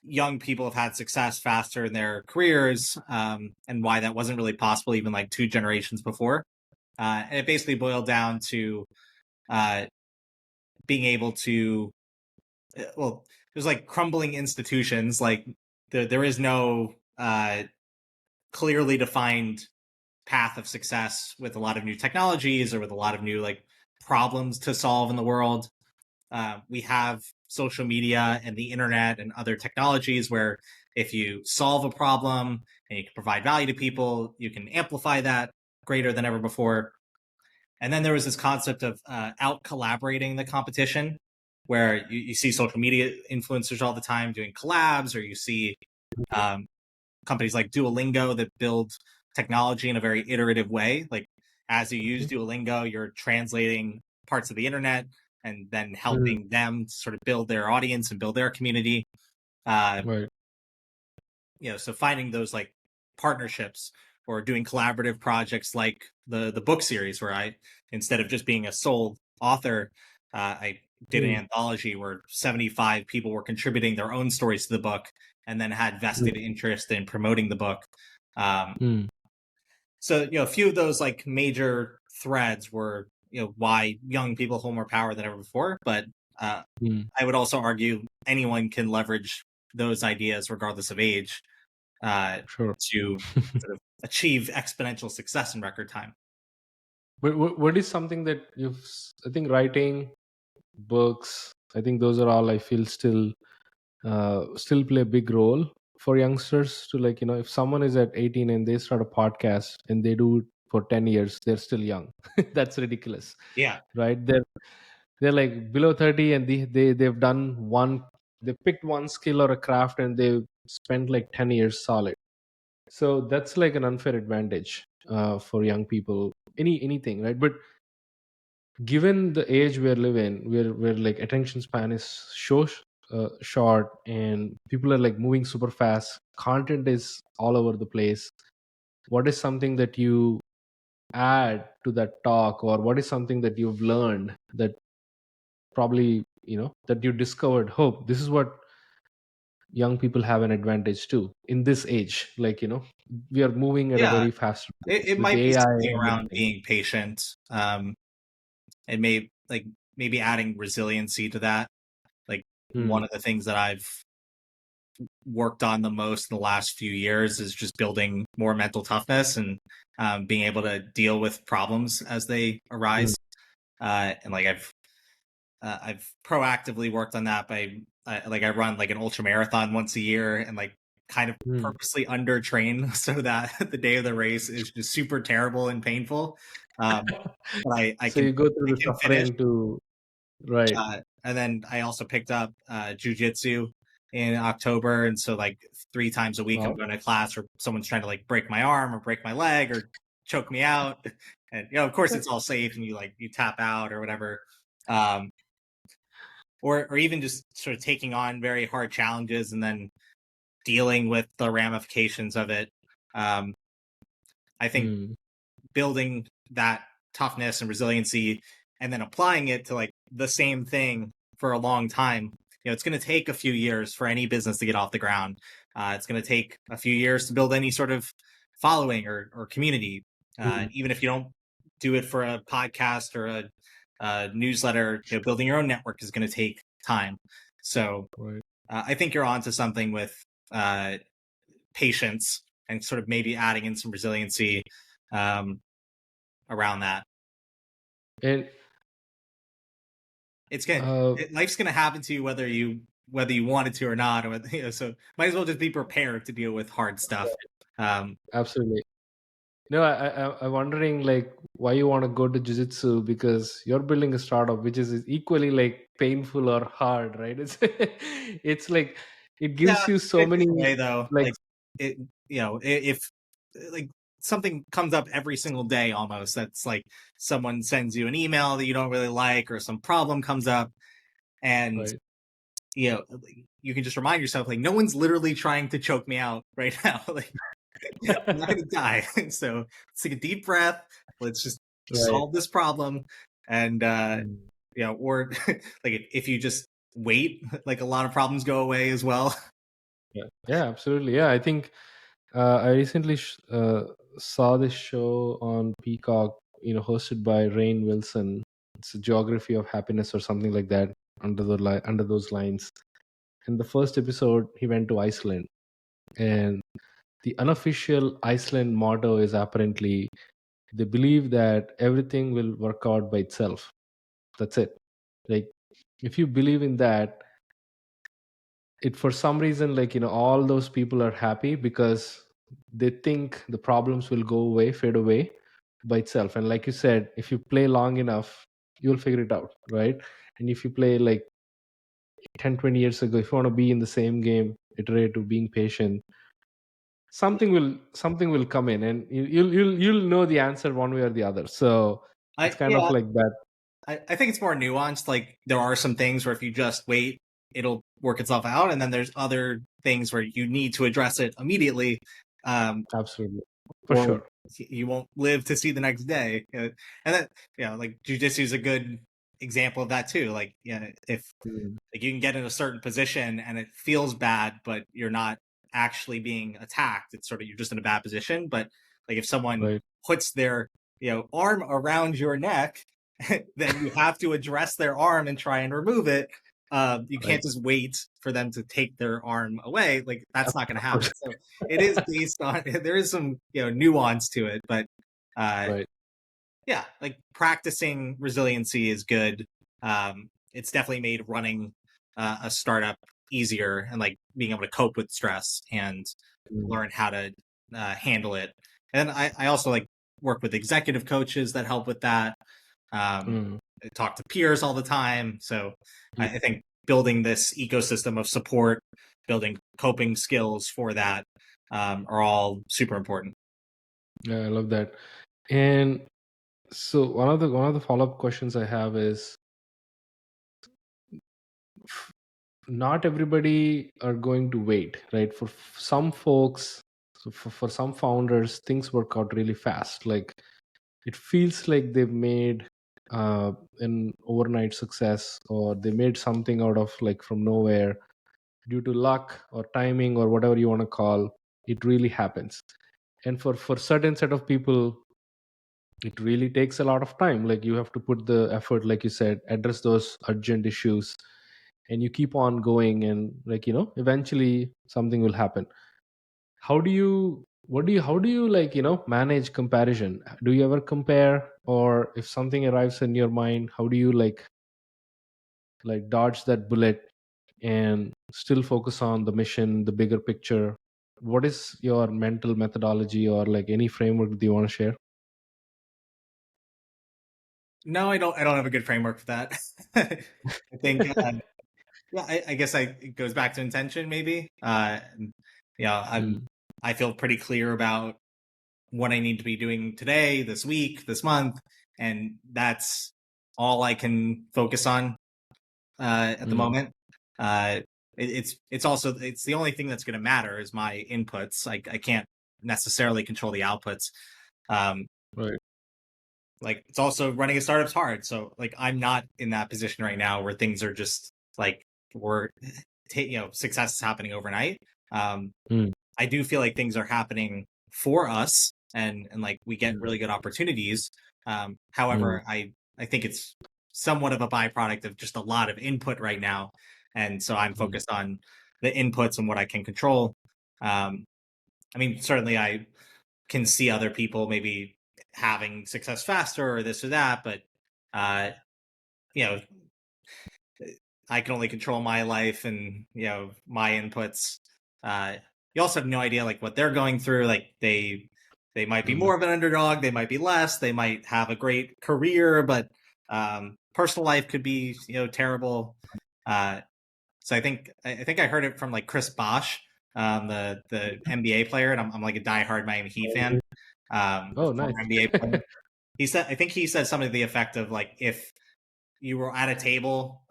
A: young people have had success faster in their careers, and why that wasn't really possible even like two generations before. And it basically boiled down to uh, being able to, well, there's like crumbling institutions. Like there is no clearly defined path of success with a lot of new technologies or with a lot of new like problems to solve in the world. We have social media and the internet and other technologies where if you solve a problem and you can provide value to people, you can amplify that greater than ever before. And then there was this concept of out collaborating the competition, where you see social media influencers all the time doing collabs, or you see um, companies like Duolingo that build technology in a very iterative way. Like as you use Duolingo, you're translating parts of the internet and then
B: Mm.
A: helping them sort of build their audience and build their community. Uh,
B: Right.
A: so finding those like partnerships or doing collaborative projects like the book series, where I, instead of just being a sole author, I did an
B: Mm.
A: anthology where 75 people were contributing their own stories to the book and then had
B: Mm.
A: vested interest in promoting the book. Um,
B: Mm.
A: so a few of those like major threads were why young people hold more power than ever before. But uh,
B: Mm.
A: I would also argue anyone can leverage those ideas regardless of age
B: Sure.
A: to sort of achieve exponential success in record time.
B: But what is something that I think writing books, I think those are all, I feel, still play a big role for youngsters to, like, if someone is at 18 and they start a podcast and they do it for 10 years, they're still young. That's ridiculous,
A: Yeah,
B: right? They're like below 30 and they've done they picked one skill or a craft and they've spent like 10 years solid. So that's like an unfair advantage for young people, anything, right? But given the age we're living, where like attention span is so short and people are like moving super fast, content is all over the place. What is something that you add to that talk, or what is something that you've learned that probably that you discovered, hope this is what young people have an advantage too in this age, like, we are moving at a
A: yeah.
B: very fast pace
A: It
B: with
A: might be
B: AI
A: something
B: and
A: around
B: everything.
A: being patient, and maybe adding resiliency to that. Like
B: Hmm.
A: one of the things that I've worked on the most in the last few years is just building more mental toughness and being able to deal with problems as they
B: Hmm.
A: arise. And like I've proactively worked on that by I run like an ultra marathon once a year and like kind of
B: Hmm.
A: purposely under train so that the day of the race is just super terrible and painful. But
B: So you go through
A: I
B: the
A: can finish.
B: suffering to, right.
A: And then I also picked up jujitsu in October, and so like 3 times a week I'm
B: Wow.
A: going to class, or someone's trying to like break my arm or break my leg or choke me out, and of course it's all safe, and you tap out or whatever, um, or even just sort of taking on very hard challenges and then dealing with the ramifications of it. Um, I think
B: Hmm.
A: building that toughness and resiliency and then applying it to like the same thing for a long time, it's going to take a few years for any business to get off the ground. It's going to take a few years to build any sort of following or community.
B: Hmm.
A: Even if you don't do it for a podcast or a newsletter, building your own network is going to take time. So
B: Right.
A: I think you're onto something with uh, patience and sort of maybe adding in some resiliency around that.
B: And
A: It's good.
B: uh,
A: Life's gonna happen to you whether you want it to or not, or whether, so might as well just be prepared to deal with hard stuff.
B: absolutely. No, I'm wondering like why you want to go to jiu-jitsu, because you're building a startup which is equally like painful or hard, right? It's it's like it
A: Yeah,
B: gives you so
A: it's
B: many
A: just a way though.
B: like
A: Like it, if like something comes up every single day almost, that's like someone sends you an email that you don't really like, or some problem comes up, and
B: right.
A: you can just remind yourself like no one's literally trying to choke me out right now. Like I'm not gonna die. So let's take a deep breath. Let's just
B: Right.
A: solve this problem, and
B: Mm.
A: or like if you just wait, like a lot of problems go away as well.
B: Yeah. Yeah, absolutely. Yeah, I think I recently saw this show on Peacock, hosted by Rainn Wilson. It's a geography of happiness or something like that, under those lines. In the first episode, he went to Iceland, and the unofficial Iceland motto is apparently they believe that everything will work out by itself. That's it. Like if you believe in that, it for some reason, like all those people are happy because they think the problems will go away, fade away by itself. And like you said, if you play long enough, you'll figure it out, right? And if you play like 10, 20 years ago, if you want to be in the same game, iterative, being patient, something will come in, and you'll know the answer one way or the other. So it's
A: I
B: kind of
A: yeah,
B: like that.
A: I think it's more nuanced. Like there are some things where if you just wait, it'll work itself out, and then there's other things where you need to address it immediately,
B: Absolutely, for
A: or
B: sure.
A: you won't live to see the next day. And that like jujitsu is a good example of that too. Like if
B: Mm,
A: like you can get in a certain position and it feels bad, but you're not actually being attacked. It's sort of you're just in a bad position. But like if someone
B: right.
A: puts their arm around your neck, then you have to address their arm and try and remove it. You
B: Right.
A: can't just wait for them to take their arm away. Like that's not going to
B: Of course.
A: happen. So it is based on there is some nuance to it, but uh,
B: Right.
A: yeah, like practicing resiliency is good. It's definitely made running a startup easier, and like being able to cope with stress and
B: Mm,
A: learn how to handle it. And I also like work with executive coaches that help with that.
B: mm.
A: I talk to peers all the time. So
B: Yeah,
A: I think building this ecosystem of support, building coping skills for that are all super important.
B: yeah, I love that. And so one of the follow-up questions I have is, not everybody are going to wait, right? For some folks, so for some founders, things work out really fast. Like it feels like they've made an overnight success, or they made something out of like from nowhere due to luck or timing or whatever you want to call. It really happens. And for certain set of people, it really takes a lot of time. Like you have to put the effort, like you said, address those urgent issues, and you keep on going, and like eventually something will happen. How do you like manage comparison? Do you ever compare, or if something arrives in your mind, how do you like dodge that bullet and still focus on the mission, the bigger picture? What is your mental methodology, or like any framework that you want to share?
A: No, I don't. I don't have a good framework for that. I think yeah, I guess it goes back to intention, maybe. Yeah,
B: Mm,
A: I feel pretty clear about what I need to be doing today, this week, this month, and that's all I can focus on at the
B: mm,
A: moment. Uh, it's also it's the only thing that's going to matter is my inputs. I can't necessarily control the outputs. Um,
B: right.
A: like it's also running a startup's hard, so like I'm not in that position right now where things are just like we're success is happening overnight. um
B: Mm,
A: I do feel like things are happening for us, and like we get
B: mm,
A: really good opportunities.
B: mm,
A: However, I think it's somewhat of a byproduct of just a lot of input right now, and so I'm
B: mm,
A: focused on the inputs and what I can control. um I mean, certainly I can see other people maybe having success faster or this or that, but uh, you know, I can only control my life and my inputs. Uh, you also have no idea like what they're going through. Like they might be
B: Mm,
A: more of an underdog, they might be less, they might have a great career, but personal life could be terrible. Uh, so I think I heard it from like Chris Bosh, the NBA player, and I'm like a diehard Miami Heat fan, a
B: oh, nice.
A: former NBA player. I think he said something to the effect of like if you were at a table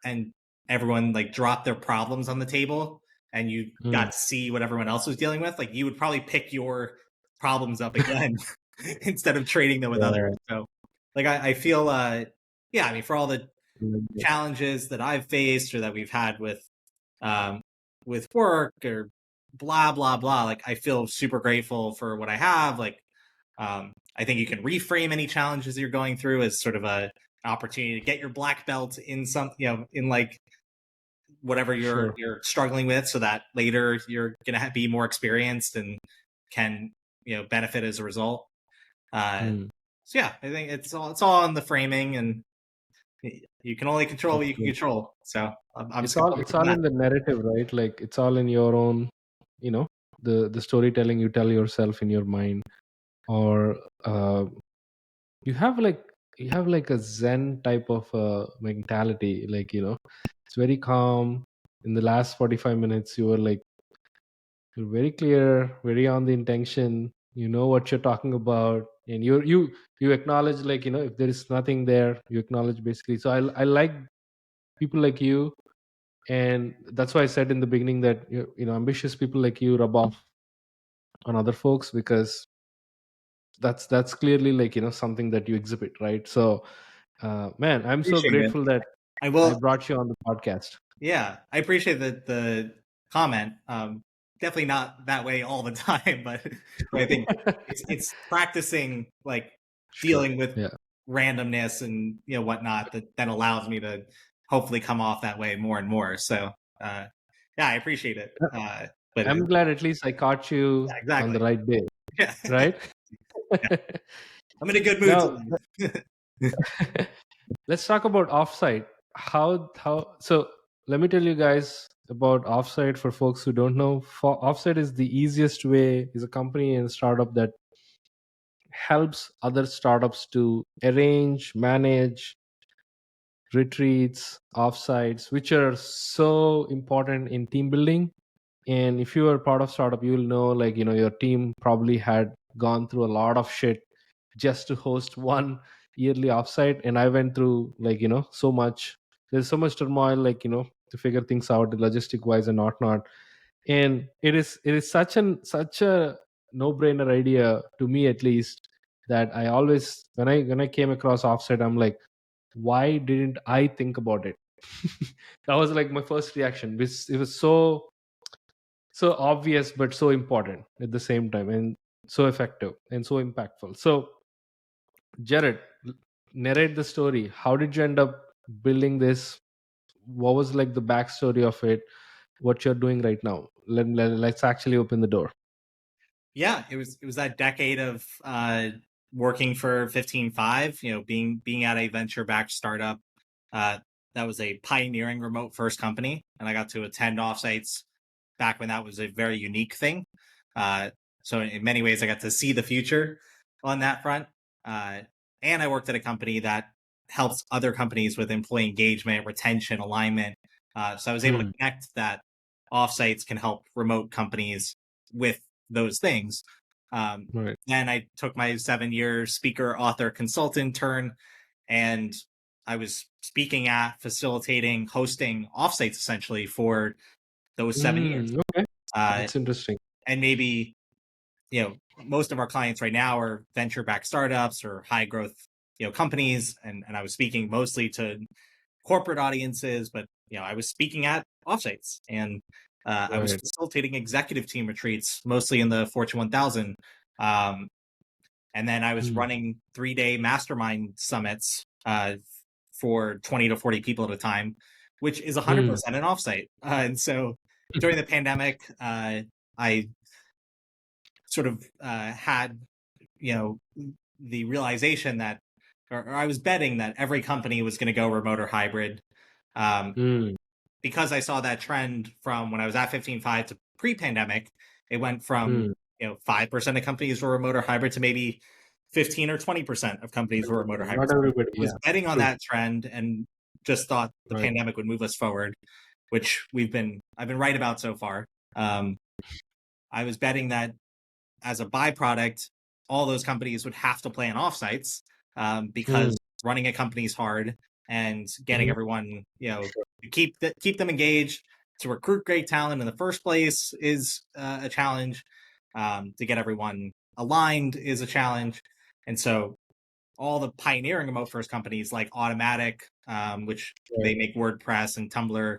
A: and everyone like dropped their problems on the table and you
B: Mm,
A: got to see what everyone else was dealing with, like you would probably pick your problems up again instead of trading them with others.
B: yeah.
A: So like I feel yeah, I mean for all the
B: Mm,
A: challenges that I've faced or that we've had um with work or blah blah blah, like I feel super grateful for what I have. Like I think you can reframe any challenges you're going through as sort of an opportunity to get your black belt in some, in like whatever
B: sure.
A: you're struggling with, so that later you're gonna be more experienced and can benefit as a result. Uh,
B: Mm,
A: so yeah, I think it's all in the framing, and you can only control what you can
B: absolutely.
A: control. So I'm just
B: It's
A: gonna
B: all
A: focus
B: it's
A: on
B: all
A: that.
B: in the narrative, right? Like it's all in your own, you know, the storytelling you tell yourself in your mind, or uh, you have like you have like a Zen type of mentality. Like it's very calm. In the last 45 minutes, you were like you're very clear, very on the intention. You know what you're talking about, and you acknowledge like if there is nothing there, you acknowledge basically. So I like people like you, and that's why I said in the beginning that ambitious people like you rub off on other folks, because that's clearly like something that you exhibit, right? So man, I'm so
A: Appreciate it.
B: grateful that
A: I
B: I
A: will.
B: brought you on the podcast.
A: Yeah, I appreciate the comment. Definitely not that way all the time, but I think it's practicing like
B: Sure.
A: dealing with
B: Yeah.
A: randomness and whatnot that allows me to hopefully come off that way more and more. So yeah, I appreciate it. But
B: I'm glad at least I caught
A: yeah,
B: you on the
A: exactly.
B: right day,
A: Yeah,
B: right?
A: yeah. I'm in a good mood
B: Now
A: today.
B: let's talk about offsite. How so let me tell you guys about offsite for folks who don't know. For offsite is the easiest way, is a company and startup that helps other startups to arrange, manage retreats, offsites, which are so important in team building. And if you are part of startup, you will know like your team probably had gone through a lot of shit just to host one yearly offsite. And I went through like so much. There's so much turmoil, like to figure things out, logistic wise and not. And it is such a no brainer idea to me, at least, that I always, when I came across offsite, I'm like, why didn't I think about it? That was like my first reaction. It was so obvious but so important at the same time, and so effective and so impactful. So Jared, narrate the story. How did you end up building this? What was like the backstory of it? What you're doing right now? Let's actually open the door.
A: Yeah, it was that decade of working for 15.5, being at a venture backed startup uh, that was a pioneering remote first company, and I got to attend offsites back when that was a very unique thing. Uh, so in many ways, I got to see the future on that front. Uh, and I worked at a company that helps other companies with employee engagement, retention, alignment. So I was able to
B: Hmm.
A: connect that offsites can help remote companies with those things. Um,
B: Right.
A: then I took my 7 year speaker, author, consultant turn, and I was speaking at, facilitating, hosting offsites essentially for those 7 years.
B: Okay.
A: Uh,
B: That's interesting.
A: and maybe, most of our clients right now are venture backed startups or high growth, companies. And I was speaking mostly to corporate audiences, but, I was speaking at offsites, and I was
B: Right.
A: facilitating executive team retreats, mostly in the Fortune 1000. Um, and then I was
B: Hmm.
A: running 3-day mastermind summits for 20 to 40 people at a time, which is
B: Hmm.
A: 100% an offsite. And so during the pandemic, I sort of had, the realization that, or I was betting that every company was going to go remote or hybrid.
B: Mm.
A: Because I saw that trend from when I was at 15.5 to pre-pandemic, it went from, 5% of companies were remote or hybrid to maybe 15 or 20% of companies were remote or hybrid.
B: Not everybody.
A: I was
B: Yeah.
A: betting on
B: True.
A: that trend and just thought the
B: Right.
A: pandemic would move us forward, which I've been right about so far. I was betting that as a byproduct, all those companies would have to plan offsites because
B: Mm.
A: running a company is hard, and getting
B: Mhm.
A: everyone,
B: Sure.
A: to keep them engaged, to recruit great talent in the first place is a challenge. To get everyone aligned is a challenge, and so all the pioneering remote first companies like Automatic, which
B: Right.
A: they make WordPress and Tumblr.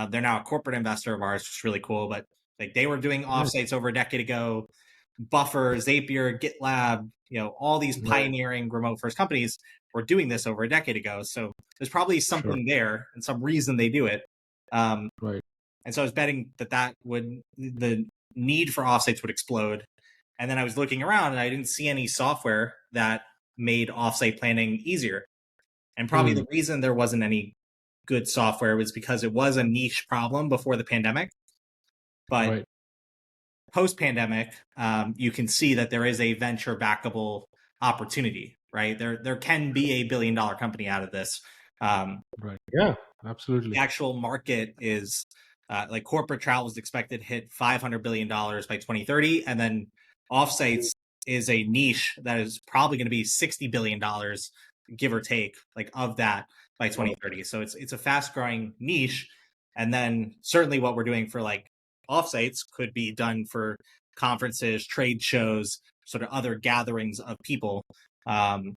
A: They're now a corporate investor of ours, which is really cool. But like they were doing
B: Nice.
A: offsites over a decade ago. Buffer, Zapier, GitLab, all these
B: Right.
A: pioneering remote first companies were doing this over a decade ago. So there's probably
B: Sure.
A: something there and some reason they do it.
B: Right.
A: And so I was betting that the need for offsites would explode. And then I was looking around and I didn't see any software that made offsite planning easier. And probably
B: Mm.
A: the reason there wasn't any good software was because it was a niche problem before the pandemic. But
B: Right.
A: post-pandemic, you can see that there is a venture backable opportunity, right? There can be a $1 billion company out of this.
B: Right. Yeah.
A: The
B: Absolutely.
A: actual market is like corporate travel is expected to hit $500 billion by 2030. And then offsites is a niche that is probably going to be $60 billion, give or take, like of that by 2030. So it's a fast growing niche. And then certainly what we're doing for like offsites could be done for conferences, trade shows, sort of other gatherings of people. So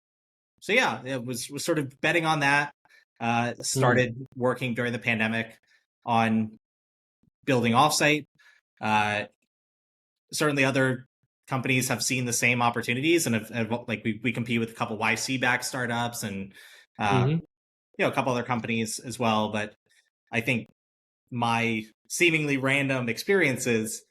A: yeah, it was sort of betting on that.
B: Mm.
A: Started working during the pandemic on building offsite. Uh, Certainly other companies have seen the same opportunities and have like we compete with a couple YC backed startups and
B: Mm-hmm.
A: a couple other companies as well. But I think my seemingly random experiences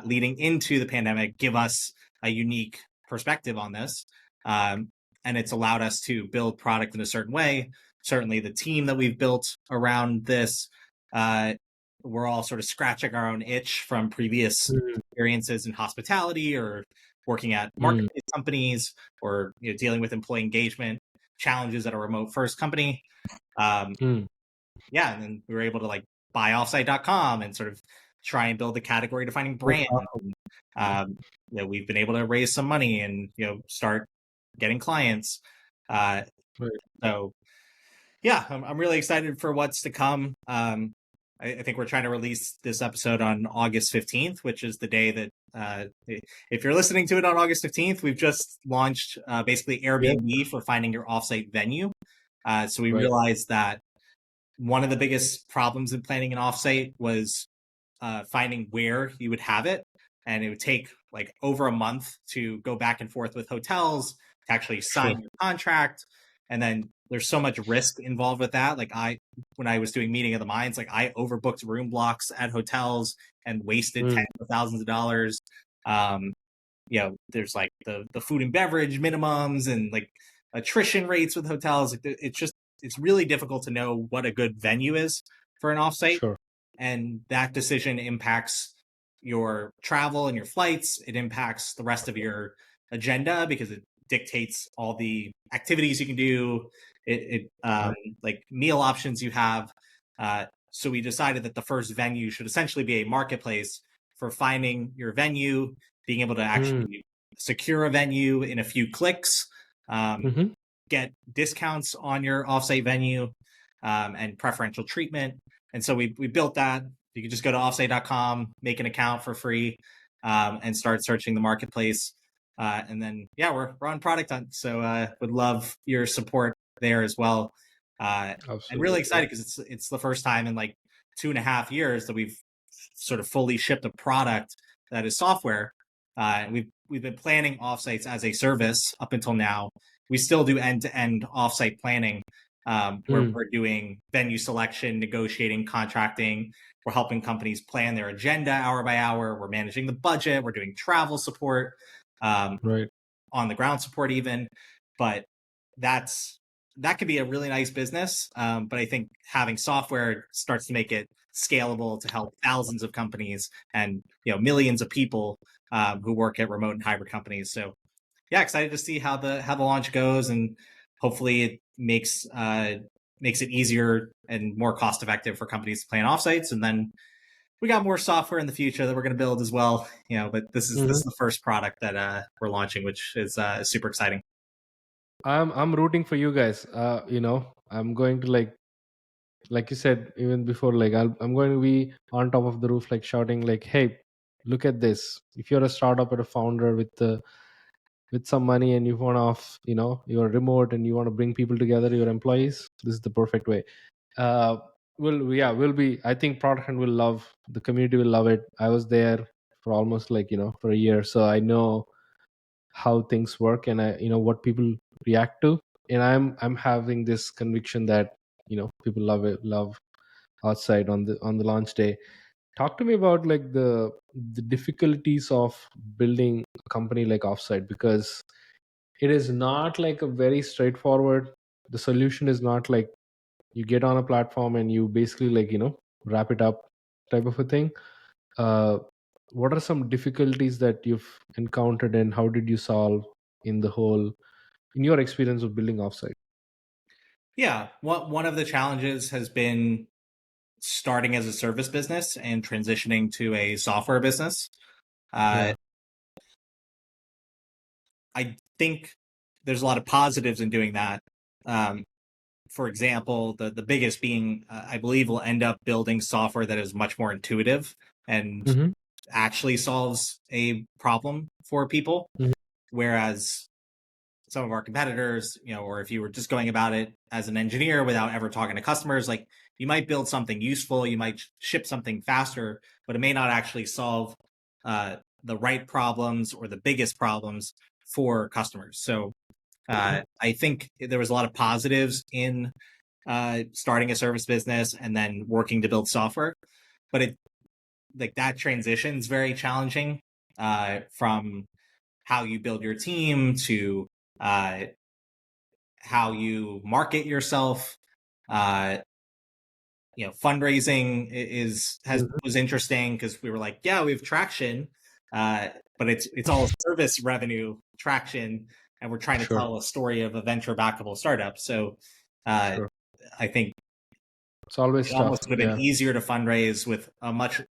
A: leading into the pandemic give us a unique perspective on this. And it's allowed us to build product in a certain way. Certainly, the team that we've built around this, we're all sort of scratching our own itch from previous
B: Mm.
A: experiences in hospitality or working at
B: Mm.
A: marketplace companies or dealing with employee engagement challenges at a remote first company. Um,
B: Mm.
A: yeah, and then we were able to like buy offsite.com and sort of try and build a category defining
B: That's
A: brand.
B: awesome.
A: Um, we've been able to raise some money and start getting clients.
B: Right.
A: So yeah, I'm really excited for what's to come. I think we're trying to release this episode on August 15th, which is the day that if you're listening to it on August 15th, we've just launched basically
B: Yeah.
A: Airbnb for finding your offsite venue. So we
B: Right.
A: realized that one of the biggest problems in planning an offsite was finding where you would have it. And it would take like over a month to go back and forth with hotels to actually
B: Sure.
A: sign your contract. And then there's so much risk involved with that. Like when I was doing Meeting of the Minds, like I overbooked room blocks at hotels and wasted
B: Mm.
A: tens of thousands of dollars. Um, there's like the food and beverage minimums and like attrition rates with hotels. Like it's really difficult to know what a good venue is for an offsite,
B: Sure.
A: and that decision impacts your travel and your flights. It impacts the rest of your agenda because it dictates all the activities you can do.
B: Right.
A: Like meal options you have. So we decided that the first venue should essentially be a marketplace for finding your venue, being able to
B: Mm.
A: actually secure a venue in a few clicks,
B: Mm-hmm.
A: get discounts on your offsite venue, and preferential treatment. And so we built that. You can just go to offsite.com, make an account for free, and start searching the marketplace. And then, yeah, we're on product hunt. So would love your support there as well. And really
B: Absolutely. Yeah.
A: excited because it's the first time in like 2.5 years that we've sort of fully shipped a product that is software. And we've been planning offsites as a service up until now. We still do end-to-end offsite planning, where
B: Mm.
A: we're doing venue selection, negotiating, contracting. We're helping companies plan their agenda hour by hour. We're managing the budget. We're doing travel support,
B: Right.
A: on the ground support even. But that could be a really nice business. But I think having software starts to make it scalable to help thousands of companies and millions of people who work at remote and hybrid companies. So yeah, excited to see how the launch goes, and hopefully it makes it easier and more cost effective for companies to plan offsites. And then we got more software in the future that we're going to build as well. But this is
B: Mhm.
A: the first product that we're launching, which is super exciting.
B: I'm rooting for you guys. I'm going to like you said even before, like I'm going to be on top of the roof, like shouting, like, "Hey, look at this! If you're a startup or a founder with some money and you want off, you're remote and you want to bring people together, your employees, this is the perfect way." Uh, we'll be. I think product and will love the community will love it. I was there for almost like for a year, so I know how things work and I what people react to, and I'm having this conviction that people love outside on the launch day. Talk to me about like the difficulties of building a company like Offsite, because it is not like a very straightforward. The solution is not like you get on a platform and you basically like wrap it up type of a thing. uh, what are some difficulties that you've encountered and how did you solve in the whole in your experience of building Offsite?
A: Yeah, one of the challenges has been starting as a service business and transitioning to a software business. Uh,
B: Yeah.
A: I think there's a lot of positives in doing that. Um, for example, the biggest being, I believe we'll end up building software that is much more intuitive and
B: Mm-hmm.
A: actually solves a problem for people.
B: Hmm.
A: Whereas some of our competitors, or if you were just going about it as an engineer without ever talking to customers, like you might build something useful, you might ship something faster, but it may not actually solve the right problems or the biggest problems for customers. So I think there was a lot of positives in starting a service business and then working to build software, but it like that transition is very challenging from how you build your team to uh, how you market yourself. Uh, Fundraising is has
B: Hmm.
A: was interesting because we were like, yeah, we have traction, but it's all service revenue traction, and we're trying to
B: Sure.
A: tell a story of a venture backable startup. So uh,
B: Sure.
A: I think
B: It's always
A: it
B: tough.
A: almost would have been
B: Yeah.
A: easier to fundraise with a much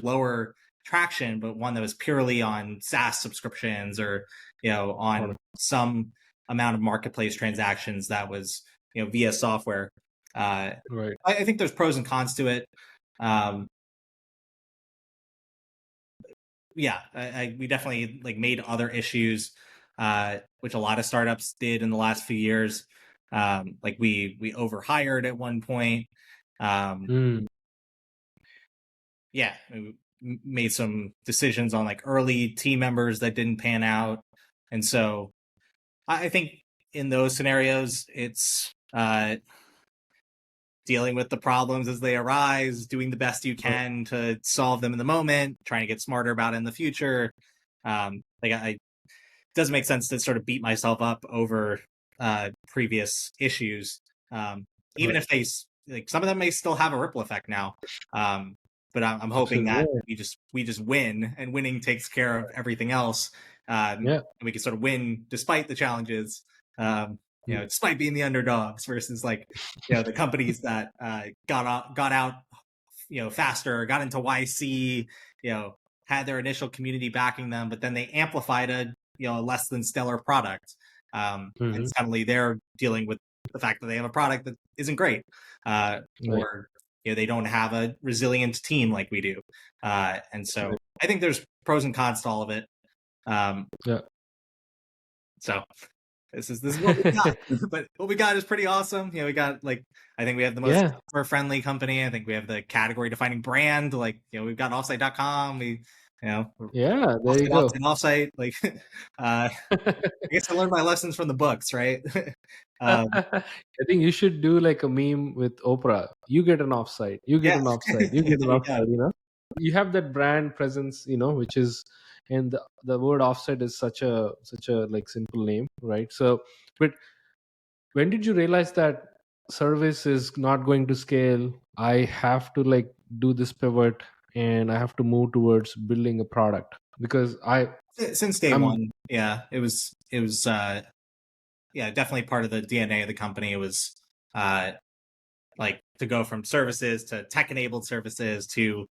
A: lower traction, but one that was purely on SaaS subscriptions or
B: Got
A: on
B: it.
A: some amount of marketplace transactions that was via software.
B: Right.
A: I think there's pros and cons to it. Um, yeah, we definitely like made other issues, which a lot of startups did in the last few years. Like we overhired at one point. Um,
B: Mm.
A: yeah, made some decisions on like early team members that didn't pan out, and so I think in those scenarios, it's dealing with the problems as they arise, doing the best you
B: Right.
A: can to solve them in the moment, trying to get smarter about it in the future. It doesn't make sense to sort of beat myself up over previous issues, even
B: Right.
A: if like some of them may still have a ripple effect now. Um, but I'm hoping
B: Absolutely.
A: that
B: Yeah.
A: we just win, and winning takes care of everything else.
B: Yeah.
A: And we can sort of win despite the challenges. Um,
B: Mm.
A: despite being the underdogs versus like the companies that got out faster, got into YC, had their initial community backing them, but then they amplified a less than stellar product. And
B: Mhm.
A: suddenly they're dealing with the fact that they have a product that isn't great,
B: Right.
A: or they don't have a resilient team like we do. And so
B: Right.
A: I think there's pros and cons to all of it. Um,
B: Yeah.
A: so this is what we got, but what we got is pretty awesome. We got like I think we have the most
B: Yeah.
A: customer friendly company. I think we have the category defining brand. Like we've got offsite.com.
B: Yeah, there you
A: offsite,
B: go.
A: offsite, offsite. Like, I guess I learned my lessons from the books, right? um,
B: I think you should do like a meme with Oprah. You get an offsite. You get
A: yeah,
B: an offsite. You get
A: there
B: an
A: you go.
B: offsite. You have that brand presence. Which is, and the word offsite is such a like simple name, right? So, but when did you realize that service is not going to scale? I have to like do this pivot, and I have to move towards building a product because
A: Since day
B: I'm.
A: one, yeah, it was yeah, definitely part of the DNA of the company. It was uh, like to go from services to tech-enabled services to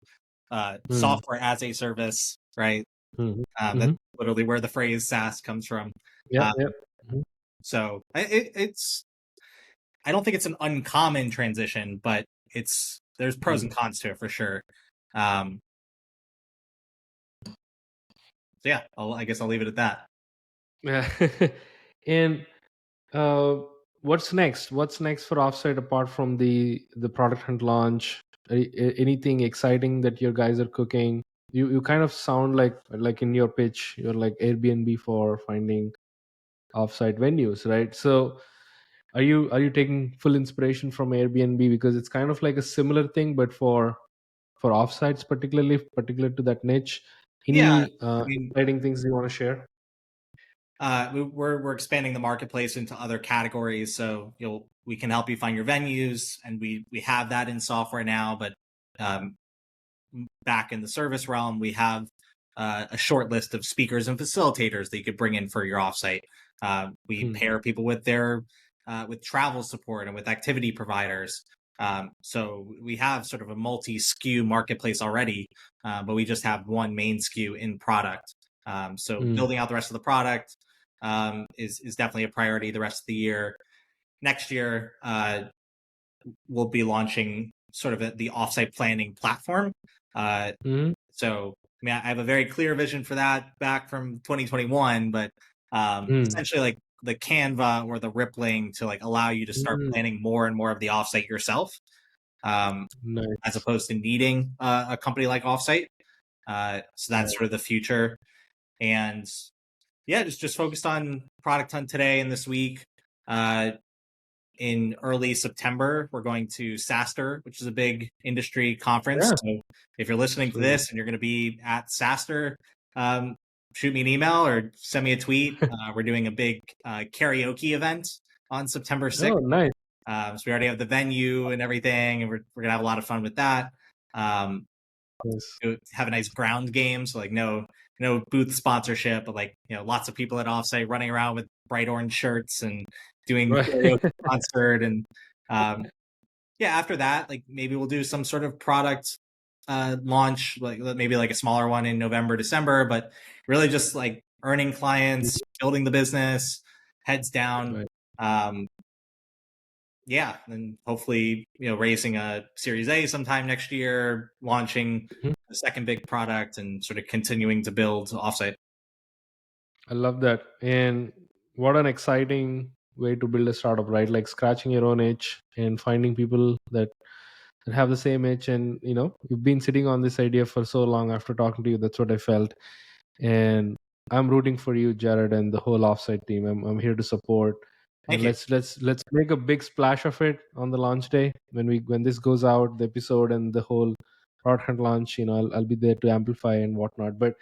B: Mm,
A: software as a service, right?
B: mhm,
A: That's
B: mhm.
A: literally where the phrase SaaS comes from.
B: Yep,
A: Um,
B: yep. Mhm,
A: so it's I don't think it's an uncommon transition, but there's pros and
B: mhm.
A: cons to it for sure. Um, so yeah, I guess I'll leave it at that.
B: Yeah. And uh, what's next? What's next for Offsite apart from the product hunt launch? Anything exciting that your guys are cooking? You kind of sound like in your pitch, you're like Airbnb for finding offsite venues, right? So are you taking full inspiration from Airbnb because it's kind of like a similar thing, but for offsites, particular to that niche?
A: Yeah,
B: Any
A: I mean,
B: exciting things you want to share?
A: we're expanding the marketplace into other categories, so we can help you find your venues, and we have that in software now. But um, back in the service realm, we have a short list of speakers and facilitators that you could bring in for your offsite. We
B: Hmm.
A: pair people with travel support and with activity providers. So we have sort of a multi SKU marketplace already, but we just have one main SKU in product. So
B: Hmm.
A: building out the rest of the product is definitely a priority the rest of the year. Next year, we'll be launching sort of the offsite planning platform. Uh,
B: Hmm.
A: so, I mean, I have a very clear vision for that back from 2021, but
B: Hmm.
A: essentially like the Canva or the Rippling to like allow you to start
B: Hmm.
A: planning more and more of the offsite yourself, as
B: Nice.
A: opposed to needing a company like Offsite. So that's
B: Right.
A: sort of the future. And yeah, just focused on product hunt today and this week. Uh, in early September, we're going to SaaStr, which is a big industry conference.
B: Yeah.
A: So if you're listening to
B: Absolutely.
A: this and you're going to be at SaaStr, um, shoot me an email or send me a tweet. We're doing a big karaoke event on September 6th.
B: Oh, nice.
A: So we already have the venue and everything, and we're going to have a lot of fun with that. Um,
B: Nice.
A: have a nice ground game, so like no booth sponsorship, but like lots of people at offsite running around with bright orange shirts and doing
B: Right.
A: karaoke concert. And um, yeah, after that, like maybe we'll do some sort of product launch, like maybe like a smaller one in November, December, but really just like earning clients, building the business, heads down.
B: Right.
A: Um, yeah, and hopefully, raising a Series A sometime next year, launching
B: Mhm.
A: a second big product, and sort of continuing to build offsite.
B: I love that. And what an exciting way to build a startup, right? Like scratching your own itch and finding people that have the same itch. And, you've been sitting on this idea for so long after talking to you. That's what I felt. And I'm rooting for you, Jared, and the whole offsite team. I'm here to support.
A: Thank
B: And
A: you.
B: let's make a big splash of it on the launch day when this goes out, the episode and the whole product launch. I'll be there to amplify and whatnot. But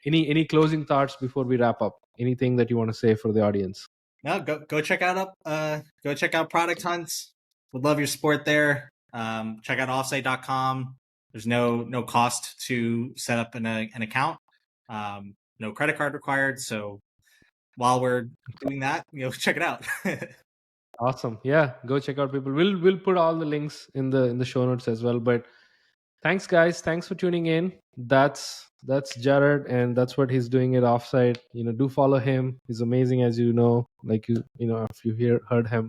B: any closing thoughts before we wrap up? Anything that you want to say for the audience?
A: No, go check out Product Hunts. Would love your support there. Check out offsite.com. There's no cost to set up an account. No credit card required. So while we're doing that, check it out.
B: Awesome. Yeah, go check out people. We'll put all the links in the show notes as well. But thanks, guys. Thanks for tuning in. That's Jared, and that's what he's doing at Offsite. Do follow him. He's amazing, as you know. Like if you heard him.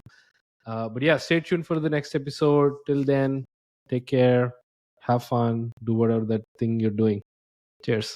B: But yeah, stay tuned for the next episode. Till then, take care, have fun, do whatever that thing you're doing. Cheers.